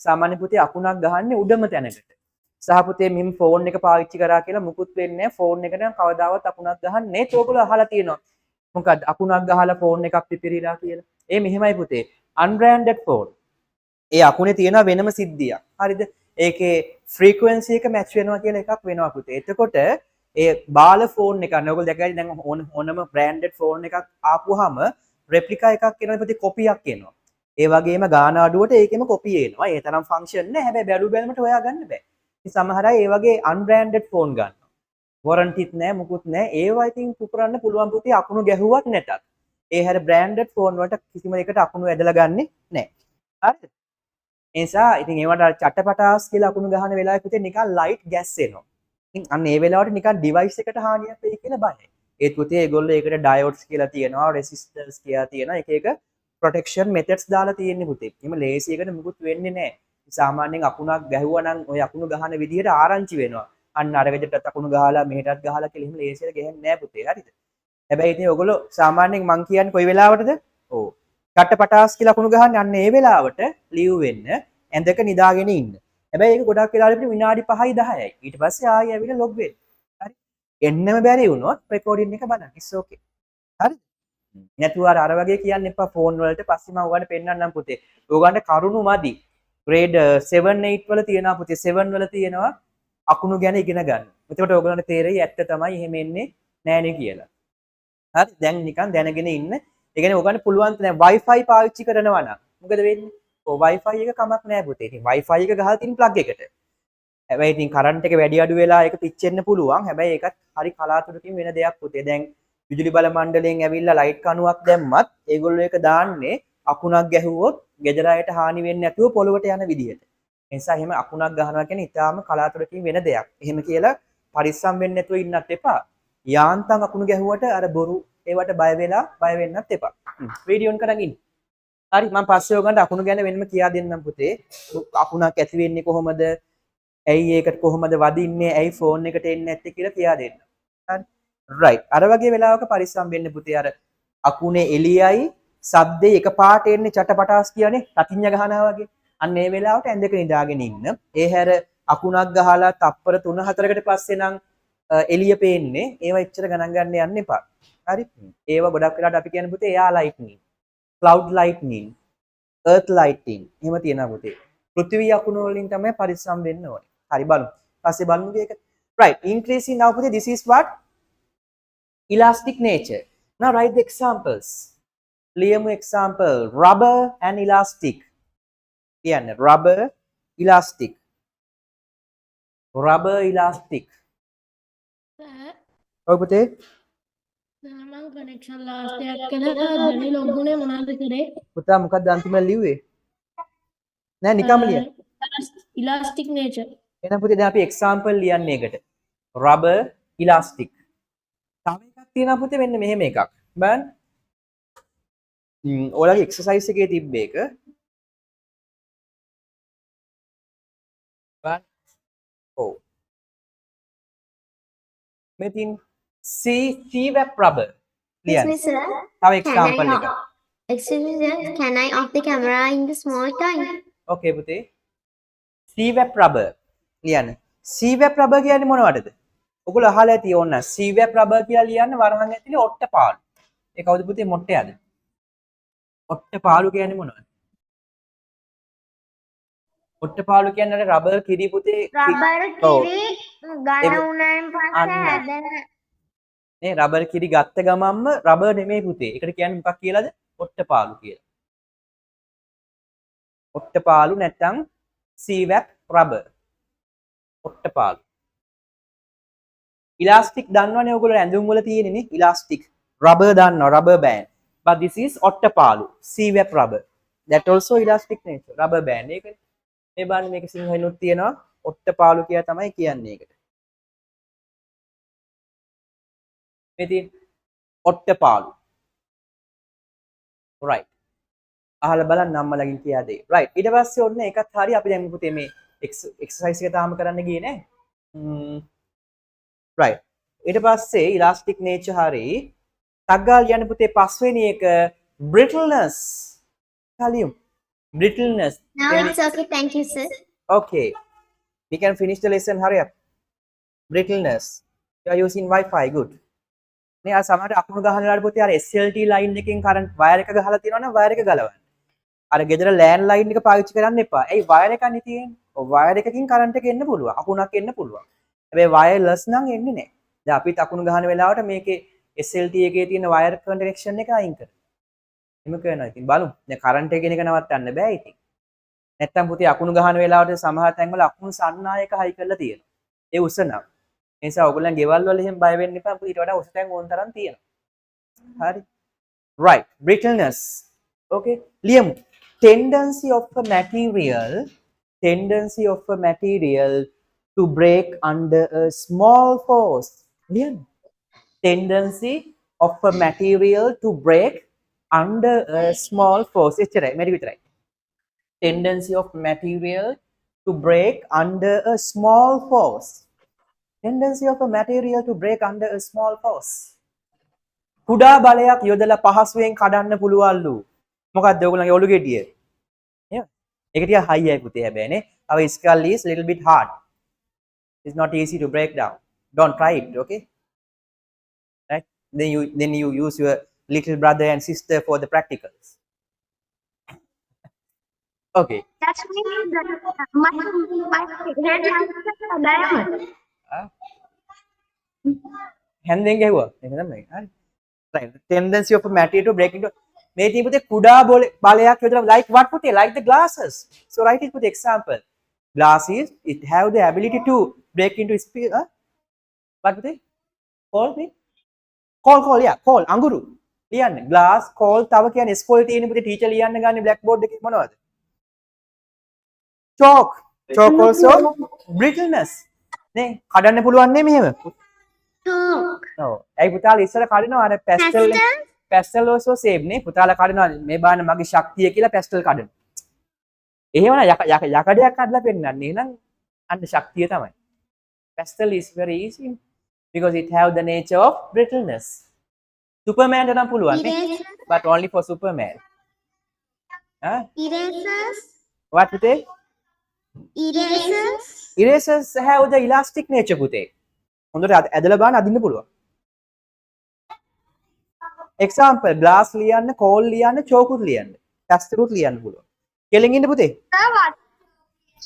සාමාන්‍ය පුතේ අකුණක් ගහන්නේ උඩම තැනකට. සහ පුතේ මෙම් ෆෝන් එක පාවිච්චි කරා කියලා මුකුත් වෙන්නේ නැහැ. ෆෝන් එකට නම් කවදාවත් අකුණක් ගහන්නේ නැහැ. ඒකෝගොල්ලෝ අහලා තියෙනවා. මොකද්ද අකුණක් ගහලා ෆෝන් එකක් පිපිරිලා කියලා. ඒ මෙහෙමයි පුතේ. unbranded phone. ඒ අකුණේ තියෙන වෙනම සිද්ධියක්. හරිද? ඒකේ ෆ්‍රීකවෙන්සි එක මැච් වෙනවා කියලා එකක් වෙනවා පුතේ. එතකොට ඒ බාල ෆෝන් එක නෝගොල්ලෝ දැකලා දැන් ඕනම බ්‍රෑන්ඩඩ් ෆෝන් එකක් ආපුවාම රෙප්ලිකා එකක් එනවා පුතේ කොපියක් එනවා. ඒ වගේම ගාන අඩුවට ඒකෙම කොපි එනවා. ඒ තරම් ෆන්ක්ෂන් නැහැ. හැබැයි බැලු බැලමට හොයාගන්න බෑ. ඉතින් සමහර අය ඒ වගේ unbranded ෆෝන් ගන්නවා. වොරන්ටිත් නැහැ මුකුත් නැහැ. ඒවා ඉතින් පුපුරන්න පුළුවන් පුතේ අකුණු ගැහුවත් නැතත්. ඒ හැර බ්‍රෑන්ඩඩ් ෆෝන් වලට කිසිම එකකට අකුණු ඇදලා ගන්නෙ නැහැ. හරිද? ඒ නිසා ඉතින් ඒවට චටපටාස් කියලා අකුණු ගහන වෙලාවෙ පුතේ නිකන් ලයිට් ගැස් එනවා. ඉතින් අන්න ඒ වෙලාවට නිකන් ඩිවයිස් එකට හානියක් වෙයි කියලා බයයි. ඒත් පුතේ ඒගොල්ලෝ ඒකට ඩයෝඩ්ස් කියලා තියෙනවා, රෙසිස්ටර්ස් කියලා තියෙනවා. එක එක ප්‍රොටෙක්ෂන් මෙතඩ්ස් දාලා තියෙන්නේ පුතේ. එහෙම ලේසි එකට මුකුත් වෙන්නේ නැහැ. සාමාන්‍යයෙන් අකුණක් ගැහුවා නම් ওই අකුණු ගහන විදිහට ආරංචි වෙනවා. අන්න අර ගෙදරට අකුණු ගහලා මෙහෙටත් ගහලා කියලා එහෙම ලේසියට ගහන්නේ නැහැ පුතේ. හරිද? හැබැයි ඉතින් ඔයගොල්ලෝ සාමාන්‍යයෙන් මං කියන්නේ කොයි වෙලාවටද? ඔව්. චට්ටපටාස් කියලා අකුණු ගහන්නේ අන්න ඒ වෙලාවට ලීව් වෙන්න ඇඳක නිදාගෙන ඉන්න. හැබැයි ඒක ගොඩක් වෙලාවට විනාඩි 5යි 10යි. ඊට පස්සේ ආයෙ ඇවිල්ලා ලොග් වෙන්න. හරි? එන්නම බැරි වුණොත් රෙකෝඩින් එක බලන්න. ඉట్స్ ඕකේ. හරිද? නැතුව අර වගේ කියන්න එපා ෆෝන් වලට පස්සේ මම ඔයගන්ට පෙන්නන්නම් පුතේ. ඔයගන්ට කරුණු මදි. grade 7 8 වල තියෙනවා පුතේ 7 වල තියෙනවා අකුණු ගැන ඉගෙන ගන්න. එතකොට ඔයගලන්ට තේරෙයි ඇත්ත තමයි එහෙම එන්නේ නෑනේ කියලා. හරි දැන් නිකන් දැනගෙන ඉන්න. ඒ කියන්නේ ඔයගන්ට පුළුවන් දැන් Wi-Fi පාවිච්චි කරනවා නම් මොකද වෙන්නේ? ඔය Wi-Fi එක කමක් නෑ පුතේ. ඉතින් Wi-Fi එක ගහලා තියෙන plug එකට. හැබැයි ඉතින් කරන්ට් එක වැඩි අඩු වෙලා ඒක පිච්චෙන්න පුළුවන්. හැබැයි ඒකත් හරි කලාතුරකින් වෙන දෙයක් පුතේ. දැන් විදුලි බල මණ්ඩලයෙන් ඇවිල්ලා ලයිට් කණුවක් දැම්මත් ඒගොල්ලෝ ඒක දාන්නේ අකුණක් ගැහුවොත් ගෙදර අයට හානි වෙන්නේ නැතුව පොළොවට යන විදිහට. ඒ නිසා එහෙම අකුණක් ගහනවා කියන්නේ ඊටාම කලාතුරකින් වෙන දෙයක්. එහෙම කියලා පරිස්සම් වෙන්න නැතුව ඉන්නත් එපා. යාන්තම් අකුණු ගැහුවට අර බොරු ඒවට බය වෙන්නත් එපා. වීඩියෝ ඔන් කරන් ඉන්න. හරි මම පස්සේ ඔයගන්ට අකුණු ගැන වෙනම කියා දෙන්නම් පුතේ. අකුණක් ඇති වෙන්නේ කොහොමද? ඇයි ඒකට කොහොමද වදින්නේ? ඇයි ෆෝන් එකට එන්නේ නැත්තේ කියලා කියා දෙන්නම්. හරි. රයිට්. අර වගේ වෙලාවක පරිස්සම් වෙන්න පුතේ. අර අකුණේ එළියයි ශබ්දේ එකපාරට එන්නේ චටපටාස් කියන්නේ රතිඤ්ඤ ගහනවා වගේ. අන්න ඒ වෙලාවට ඇඳක නිදාගෙන ඉන්න. ඒ හැර අකුණක් ගහලා තප්පර 3-4කට පස්සේ නම් එළිය පේන්නේ. ඒවා එච්චර ගණන් ගන්න යන්න එපා. හරි. ඒවා ගොඩක් වෙලාවට අපි කියන්නේ පුතේ එයා lightning, cloud lightning, earth lighting එහෙම තියෙනවා පුතේ. පෘථිවි අකුණු වලින් තමයි පරිස්සම් වෙන්න ඕනේ. හරි බලමු. පස්සේ බලමු මේක. Right. Increasing now පුතේ this is what? Elastic nature. Now write the examples. ලියමු example rubber and elastic. කියන්නේ rubber elastic. Rubber elastic. ඔය පුතේ මම කනෙක්ෂන් ලාස්ට් එකක් කළා දැනි ලොග්ුනේ මොනවද කරේ පුතා මොකක්ද අන්තිම ලිව්වේ? නෑ නිකම්ම ලියන්න. ඉලාස්ටික් නේචර් එහෙනම් පුතේ දැන් අපි example ලියන්නේ ඒකට. rubber elastic. තව එකක් තියෙනවා පුතේ මෙන්න මෙහෙම එකක්. බලන්න. ඔයාලගේ එක්සර්සයිස් එකේ තිබ්බ එක. බලන්න. ඔව්. මේ තින් C-web rubber. ලියන්න. Excuse me, sir. තව example එකක්. Excuse me, sir. Can I off the camera in the small time? Okay පුතේ. C-web rubber. ලියන්න. C-web rubber කියන්නේ මොනවටද? ඔයගොල්ලෝ අහලා ඇති ඕන C-web rubber කියලා ලියන්න වරහන් ඇතුලේ ඔට්ටපාලු. ඒ කවුද පුතේ මොට්ටයද? ඔට්ටපාලු කියන්නේ මොනවද? ඔට්ටපාලු කියන්නේ අර රබර් කිරි පුතේ රබර් ඔව්. කිරි ගන්න උනායින් අන්න. පස්සේ හැදෙන නේ රබර් කිරි ගත්ත ගමන්ම රබර් නෙමෙයි පුතේ. ඒකට කියන්නේ මොකක් කියලාද? ඔට්ටපාලු කියලා. ඔට්ටපාලු නැත්තම් C-web rubber. ඔට්ටපාලු. ඉලාස්ටික් දන්නවනේ ඔයගොල්ලෝ ඇඳුම් වල තියෙන්නේ නේ ඉලාස්ටික්. rubber දන්නවා rubber band. But this is ඔට්ටපාලු C-web rubber. That also elastic nature rubber band. ඒකනේ. මේ බලන්න මේක සිංහලෙනුත් තියෙනවා ඔට්ටපාලු කියලා තමයි කියන්නේ ඒකට. මේ තියෙන ඔට්ටපාලු. right. අහලා බලන්න අම්මලාගෙන් කියා දෙයි. right. ඊට පස්සේ ඔන්න ඒකත් හරි අපි දැන් පුතේ මේ එක්සර්සයිස් එක තාම කරන්න ගියේ නෑ. right. ඊට පස්සේ elastic nature හරි. තග්ගාල් යන පුතේ පස්වෙනි එක brittleness. කලියුම්. brittleness. Now it's okay. Thank you, sir. Okay. We can finish the lesson. Hurry up. Brittleness. You are using Wi-Fi. Good. මේ අර සමහරට අකුණු ගහන වෙලාවට පුතේ අර SLT line එකකින් කරන්ට් වයර් එක ගහලා තියෙනවනම් වයර් එක ගලවන්න. අර ගෙදර ලෑන්ඩ් ලයින් එක පාවිච්චි කරන්න එපා. ඇයි වයර් එකනේ තියෙන්නේ. ඔය වයර් එකකින් කරන්ට් එක එන්න පුළුවන්. අකුණක් එන්න පුළුවන්. හැබැයි වයර්ලස් නම් එන්නේ නැහැ. දැන් අපිත් අකුණු ගහන වෙලාවට මේකේ SLT එකේ තියෙන වයර් කනෙක්ෂන් එක අයින් කරමු. එහෙම කරනවා. ඉතින් බලමු. දැන් කරන්ට් එක ගෙන එක නවත්තන්න බෑ ඉතින්. නැත්තම් පුතේ අකුණු ගහන වෙලාවට සමහර තැන්වල අකුණු සන්නායක හයි කරලා තියෙනවා. ඒ උස නම්. ඒ නිසා ඔයගොල්ලන් ගෙවල් වල එහෙම බය වෙන්න එපා. ඊට වඩා උස තැන් ඕන තරම් තියෙනවා. හරි. right. brittleness. okay. ලියමු. tendency of a material to break under a small force. ලියන්න. tendency of a material to break under a small force. එච්චරයි. මේක විතරයි. tendency of material to break under a small force. Tendency of a material to break under a small force. කුඩා බලයක් යොදලා පහසුවෙන් කඩන්න පුළුවන්ලු. මොකක්ද ඔයගොල්ලන්ගේ ඔලු ගෙඩිය? නේද? ඒක ටික හයියි පුතේ හැබැයි නේ. Our skull is little bit hard. It's not easy to break down. Don't try it, okay? Right? Then you use your little brother and sister for the practicals. Okay. that's mean my head diamond හැන්දෙන් ගැහුවා. ඒක තමයි. හරි. right. tendency of a material to break into මේ තියෙන පුතේ කුඩා බලයක් යොදලා like what පුතේ like the glasses. So write it with example. Glasses it have the ability to break into what පුතේ? Call yeah call අඟුරු. ලියන්න. glass call තව කියන්නේ ස්කෝල් තියෙන පුතේ ටීචර් ලියන්න ගන්නේ blackboard එකේ මොනවද? chalk also brittleness නේ කඩන්න පුළුවන් නේ මෙහෙම talk. ඔව්. ඇයි පුතාලා ඉස්සර කඩනවා අර පැස්ටල් also same නේ. පුතාලා කඩනවා මේ බාන මගේ ශක්තිය කියලා පැස්ටල් කඩනවා. එහෙම යකඩයක් කඩලා පෙන්නන්නේ. එහෙනම් අන්න ශක්තිය තමයි. Pastel is very easy because it have the nature of brittleness. Superman නම් පුළුවන් නේ. But only for Superman. Erasers. What පුතේ? Erasers. Erasers have the elastic nature පුතේ. හොඳට ඇදලා බලන්න අදින්න පුළුවන්. Example glass ලියන්න, coal ලියන්න, chalk ලියන්න. pastel ලියන්න පුළුවන්. කෙලින් ඉන්න පුතේ.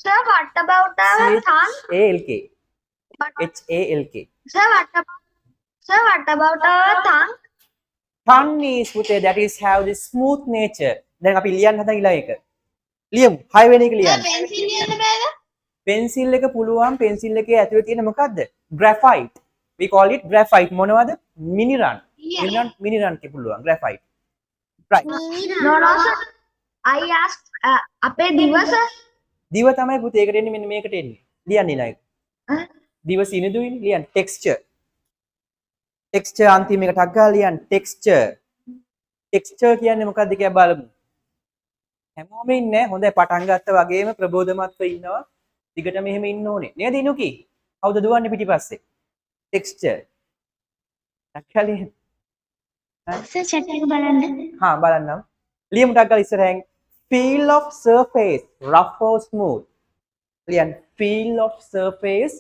Sir, what about our tongue? HALK. HALK. Sir, what about our tongue? Tongue is පුතේ that is have the smooth nature. දැන් අපි ලියන්න හදන ඊළඟ එක. ලියමු. 6 වෙනි එක ලියන්න. Pencil ලියන්න බෑද? පෙන්සිල් එක පුළුවන් පෙන්සිල් එකේ ඇතුලේ තියෙන මොකද්ද? graphite. We call it graphite. මොනවද? mineral. mineral එක පුළුවන් graphite. Right. No, sir. I asked අපේ දිව sir. දිව තමයි පුතේ ඒකට එන්නේ මෙන්න මේකට එන්නේ. ලියන්න ඊළඟ එක. දිව සිනිදුයිනේ ලියන්න texture. texture අන්තිම එක ටක් ගාලා ලියන්න texture. texture කියන්නේ මොකක්ද කියලා බලමු. හැමෝම ඉන්නේ හොඳයි පටන් ගත්තා වගේම ප්‍රබෝධමත්ව ඉන්නවා. දිගටම එහෙම ඉන්න ඕනේ. නේද ඉනුකි? කවුද දුවන්නේ පිටිපස්සේ? texture. actually සර් chat එක බලන්න. හා බලන්නම්. ලියමු ටක් ගාලා ඉස්සරහෙන් feel of surface rough or smooth. ලියන්න feel of surface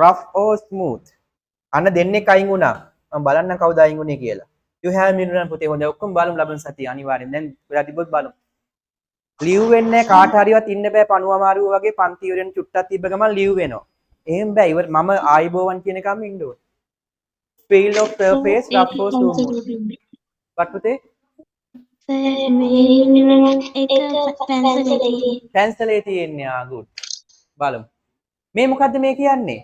rough or smooth. අන්න දෙන්නේ අයින් වුණා. මම බලන්න කවුද අයින් වුනේ කියලා. you have mineral පුතේ හොඳයි ඔක්කොම බලමු ලබන සතිය අනිවාර්යෙන්. දැන් වෙලා තිබ්බොත් බලමු. ලිව් වෙන්නේ කාට හරිවත් ඉන්න බෑ පණුව අමාරුව වගේ පන්ති ඉවරෙන් චුට්ටක් තිබ්බ ගමන් ලිව් වෙනවා. එහෙම බෑ ඉවර මම ආයිබෝවන් කියන එකම ඉන්න ඕනේ. feel of surface rough or smooth. what පුතේ? පැන්සලේ තියෙන්නේ good. බලමු. මේ මොකද්ද මේ කියන්නේ?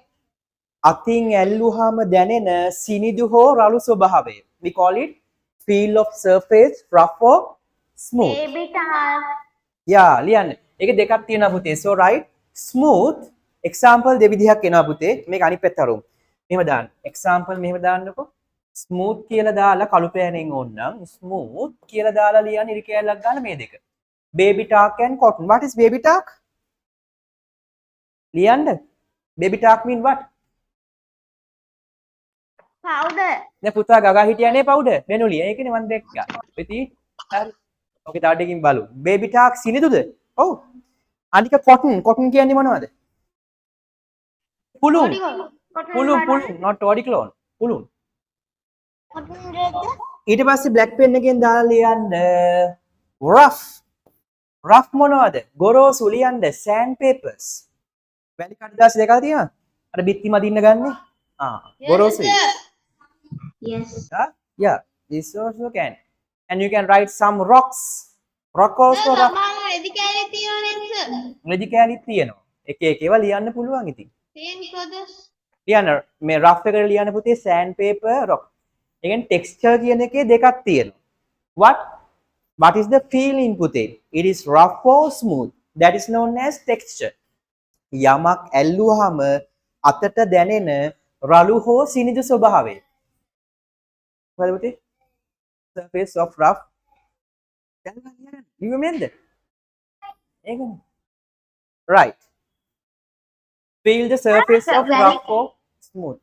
අතින් ඇල්ලුවාම දැනෙන සිනිදු හෝ රළු ස්වභාවය. We call it feel of surface rough or smooth. Baby tongue. Yeah, ලියන්න. ඒක දෙකක් තියෙනවා පුතේ. So right, smooth example දෙවිදිහක් එනවා පුතේ. මේක අනිත් පැත්ත අරමු. මෙහෙම දාන්න. example මෙහෙම දාන්නකො. smooth කියලා දාලා කළු පෑනෙන් ඕනනම් smooth කියලා දාලා ලියන්න ඉරි කැලක් ගන්න මේ දෙක. baby talk and cotton. What is baby talk? ලියන්න. baby talk mean what? Powder. දැන් පුතා ගගා හිටියනේ පවුඩර්. මෙනුලිය. ඒකනේ මම දැක්කා. ඉතින් හරි. ඔකේ තව දෙකකින් බලමු. baby talk සිනිදුද? ඔව්. අනික cotton කියන්නේ මොනවද? පුළුන්. පුළුන් not odyclone. පුළුන්. ඊට පස්සේ black pen එකෙන් දාලා ලියන්න rough මොනවද? ගොරෝසු ලියන්න sandpapers. වැලි කඩදාසි දෙකක් තියෙනවා. අර බිත්ති මදින්න ගන්නේ. ගොරෝසු. Yes. Yeah, this also can. And you can write some rocks. Rock also rough. රෙදි කෑලි තියෙනවා නේද sir? රෙදි කෑලිත් තියෙනවා. එක එක ඒවා ලියන්න පුළුවන් ඉතින්. තියෙනවද? ලියන්න මේ rough එකට ලියන්න පුතේ sandpaper rock. ඒ කියන්නේ texture කියන එකේ දෙකක් තියෙනවා. What is the feeling පුතේ? It is rough or smooth. That is known as texture. යමක් ඇල්ලුවාම අතට දැනෙන රළු හෝ සිනිඳු ස්වභාවය. මොකද පුතේ? Surface of rough. You remember? ඒකනේ. Right. Feel the surface of rough or smooth.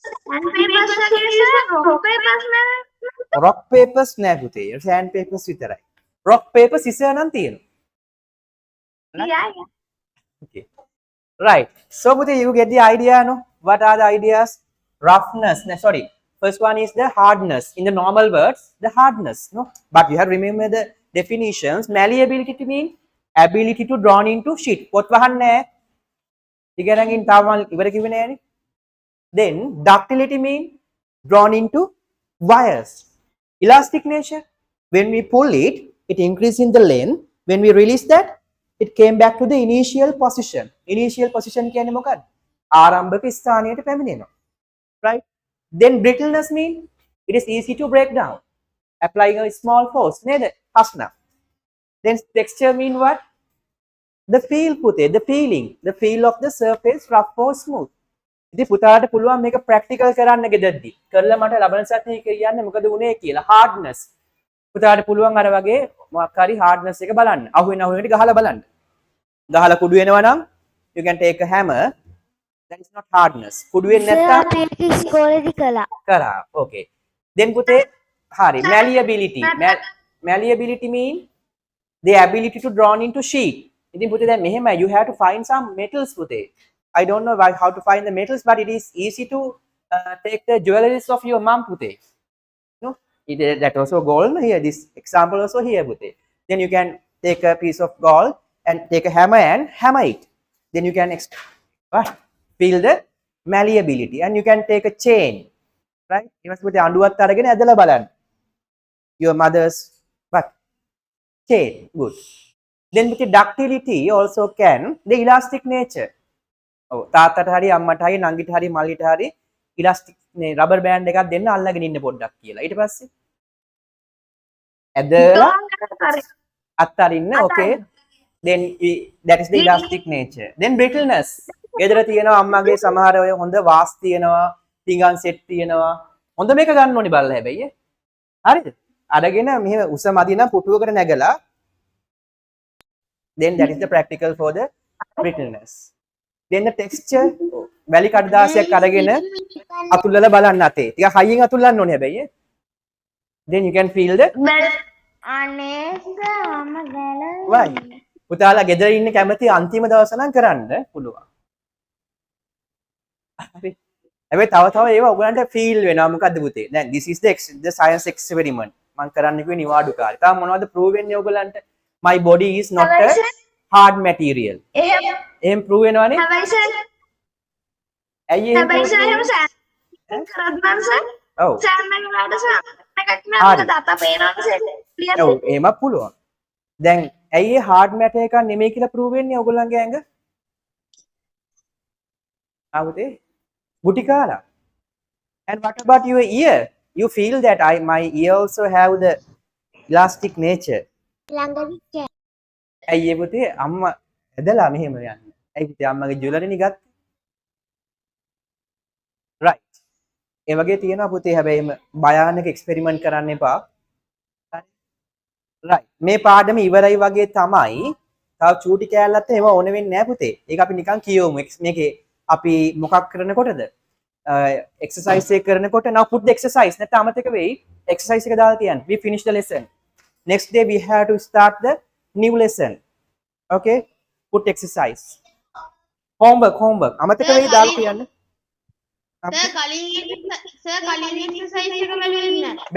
Sandpapers වගේ sir, rock papers නේ. rock papers නෑ පුතේ. sand papers විතරයි. rock papers ඉස්සර නම් තියෙනවා. Yeah. Okay. Right. So Putty, you get the idea, no? What are the ideas? Roughness. No, sorry. First one is the hardness. In the normal words, the hardness, no? But you have to remember the definitions. Malleability to mean ability to drawn into sheet. What wahanne? Igarangin tamal ibara kiwene yani. Then ductility mean drawn into wires. Elastic nature. When we pull it, it increases in the length. When we release that, it came back to the initial position. Initial position කියන්නේ මොකක්ද? ආරම්භක ස්ථානයට පැමිණෙනවා. Right? Then brittleness mean it is easy to break down. Applying a small force. නේද? හස්න. Then texture mean what? The feel පුතේ, the feeling. The feel of the surface rough or smooth. ඉතින් පුතාට පුළුවන් මේක ප්‍රැක්ටිකල් කරන්න ගෙදරදී. කරලා මට ලබන සතියේ කියන්න මොකද උනේ කියලා. hardness. පුතාට පුළුවන් අර වගේ මොකක් හරි hardness එක බලන්න. අහු වෙන ගහලා බලන්න. ගහලා කුඩු වෙනවා නම් you can take a hammer. That is not hardness. කුඩු වෙන්නේ නැත්තම් ඉස්කෝලේදී කළා. කරා. Okay. then පුතේ හරි malleability. Malleability mean the ability to drawn into sheet. ඉතින් පුතේ දැන් මෙහෙමයි you have to find some metals පුතේ. I don't know how to find the metals, but it is easy to take the jewelries of your mom putte. No, that also gold here. This example also here putte. Then you can take a piece of gold and take a hammer and hammer it. Then you can feel the malleability, and you can take a chain, right? You must put the anduwath aragena adala balan. Your mother's chain, good. Then with the ductility also can the elastic nature. තාත්තට හරි අම්මට හරි නංගිට හරි මල්ලිට හරි elastic නේ rubber band එකක් දෙන්න අල්ලගෙන ඉන්න පොඩ්ඩක් කියලා. ඊට පස්සේ ඇදලා අත්තරින්න. okay, then that is the elastic nature. Then brittleness. ගෙදර තියෙනවා අම්මගේ සමහර ඔය හොඳ වාස් තියෙනවා, පිඟන් සෙට් තියෙනවා. හොඳ මේක ගන්න ඕනි බලලා හැබැයි. හරිද? අරගෙන මෙහෙම උස මදි නම් පුටුවකට නැගලා then that is the practical for the brittleness. Then the texture වැලි කඩදාසියක් අරගෙන අතුල්ලලා බලන්න අතේ. ටිකක් හයියෙන් අතුල්ලන්න ඕනේ හැබැයි. Then you can feel the අනේ සාම ගල. why. පුතාලා ගෙදර ඉන්න කැමති අන්තිම දවස නම් කරන්න පුළුවන්. හරි. හැබැයි තව ඒවා ඔයගලන්ට feel වෙනවා මොකද්ද පුතේ? දැන් this is the science experiment. මම කරන්න කිව්වේ නිවාඩු කාලේ. තාම මොනවද prove වෙන්නේ ඔයගලන්ට? My body is not a hard material. එහෙම prove වෙනවනේ. හැබැයි සර් ඇයි එහෙම හැබැයි සර් එහෙම සර් කරද්දන් සර් ඔව් සර් මගලාට සර් එකක් නෑ දත පේනවද සර් ක්ලියර් ඔව් එහෙම පුළුවන්. දැන් ඇයි ඒ hard matter එකක් නෙමෙයි කියලා prove වෙන්නේ ඔයගොල්ලන්ගේ ඇඟ? ආවුතේ ගුටි කාලා. And what about your ear? You feel that my ear also have the elastic nature. ළඟදී ඇයි ඒ පුතේ අම්මා ඇදලා මෙහෙම යන්නේ? ඇයි පුතේ අම්මගේ ජුවලරි නේ ගත්තේ? right. ඒ වගේ තියෙනවා පුතේ හැබැයි එහෙම භයානක එක්ස්පෙරිමන්ට් කරන්න එපා. හරි. right. මේ පාඩම ඉවරයි වගේ තමයි. තව චූටි කෑල්ලත් එහෙම ඕන වෙන්නේ නැහැ පුතේ. ඒක අපි නිකන් කියවමු. මේකේ අපි මොකක් කරනකොටද? exercise එක කරනකොට now put the exercise නැත්නම් අමතක වෙයි. exercise එක දාලා තියන්න. We finish the lesson. Next day we have to start the new lesson. Okay, put exercise. Homework. අමතක වෙයි දාලා තියන්න. සර් කලින් එක්සර්සයිස් එක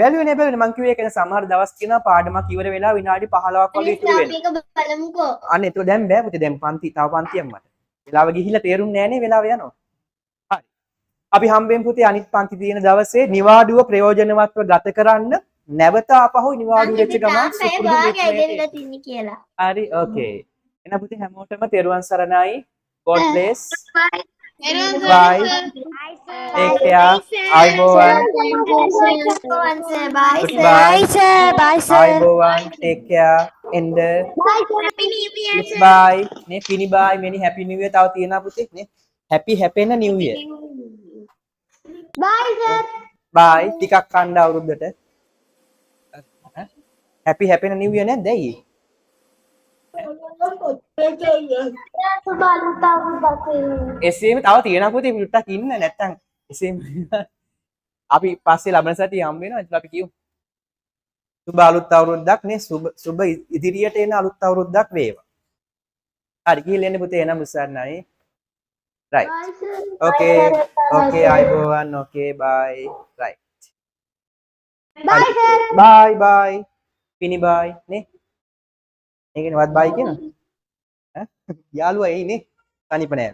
බැලුවේ නෑ මං කිව්වේ ඒක සමහර දවස් කියනවා පාඩමක් ඉවර වෙලා විනාඩි 15ක් වගේ ඉතුරු වෙනවා. බලමුකෝ. අනේ ඒක දැන් බෑ පුතේ දැන් තව පන්තියක් මට. වෙලාව ගිහිල්ලා තේරුන්නේ නෑනේ වෙලාව යනවා. හරි. අපි හම්බෙන් පුතේ අනිත් පන්ති තියෙන දවසේ නිවාඩුව ප්‍රයෝජනවත්ව ගත කරන්න නැවත අපහු නිවාඩු වෙච්ච ගමන් සුපුරුදු තින්නේ කියලා. හරි okay. එහෙනම් පුතේ හැමෝටම තෙරුවන් සරණයි. God bless. Bye. Take care. Ayubowan. Bye Goodbye. sir. Bye sir. Ayubowan. Take care. End. Happy New Year. Bye. නේ පිනි bye. many happy new year තව තියෙනවා පුතේ නේ. happy new year. Bye sir. Bye. ටිකක් කන්න අවුරුද්දට. happy new year නේද ඇයි? එසේම තව තියෙනවා පුතේ පිටක් ඉන්න නැත්තම් එසේම අපි පස්සේ ලබන සතිය හම් වෙනවා ඉතින් අපි කියමු සුබ අලුත් අවුරුද්දක් නේ සුබ ඉදිරියට එන අලුත් අවුරුද්දක් වේවා. හරි ගිහින් එන්න පුතේ එනම් උස්සන්නයි. right. okay ayubowan okay bye. right. Bye sir. bye පිනි bye නේ. ඒකනේ වත් bye කියනවා. ඈ යාළුවා එයි නේ. තනිප නෑ.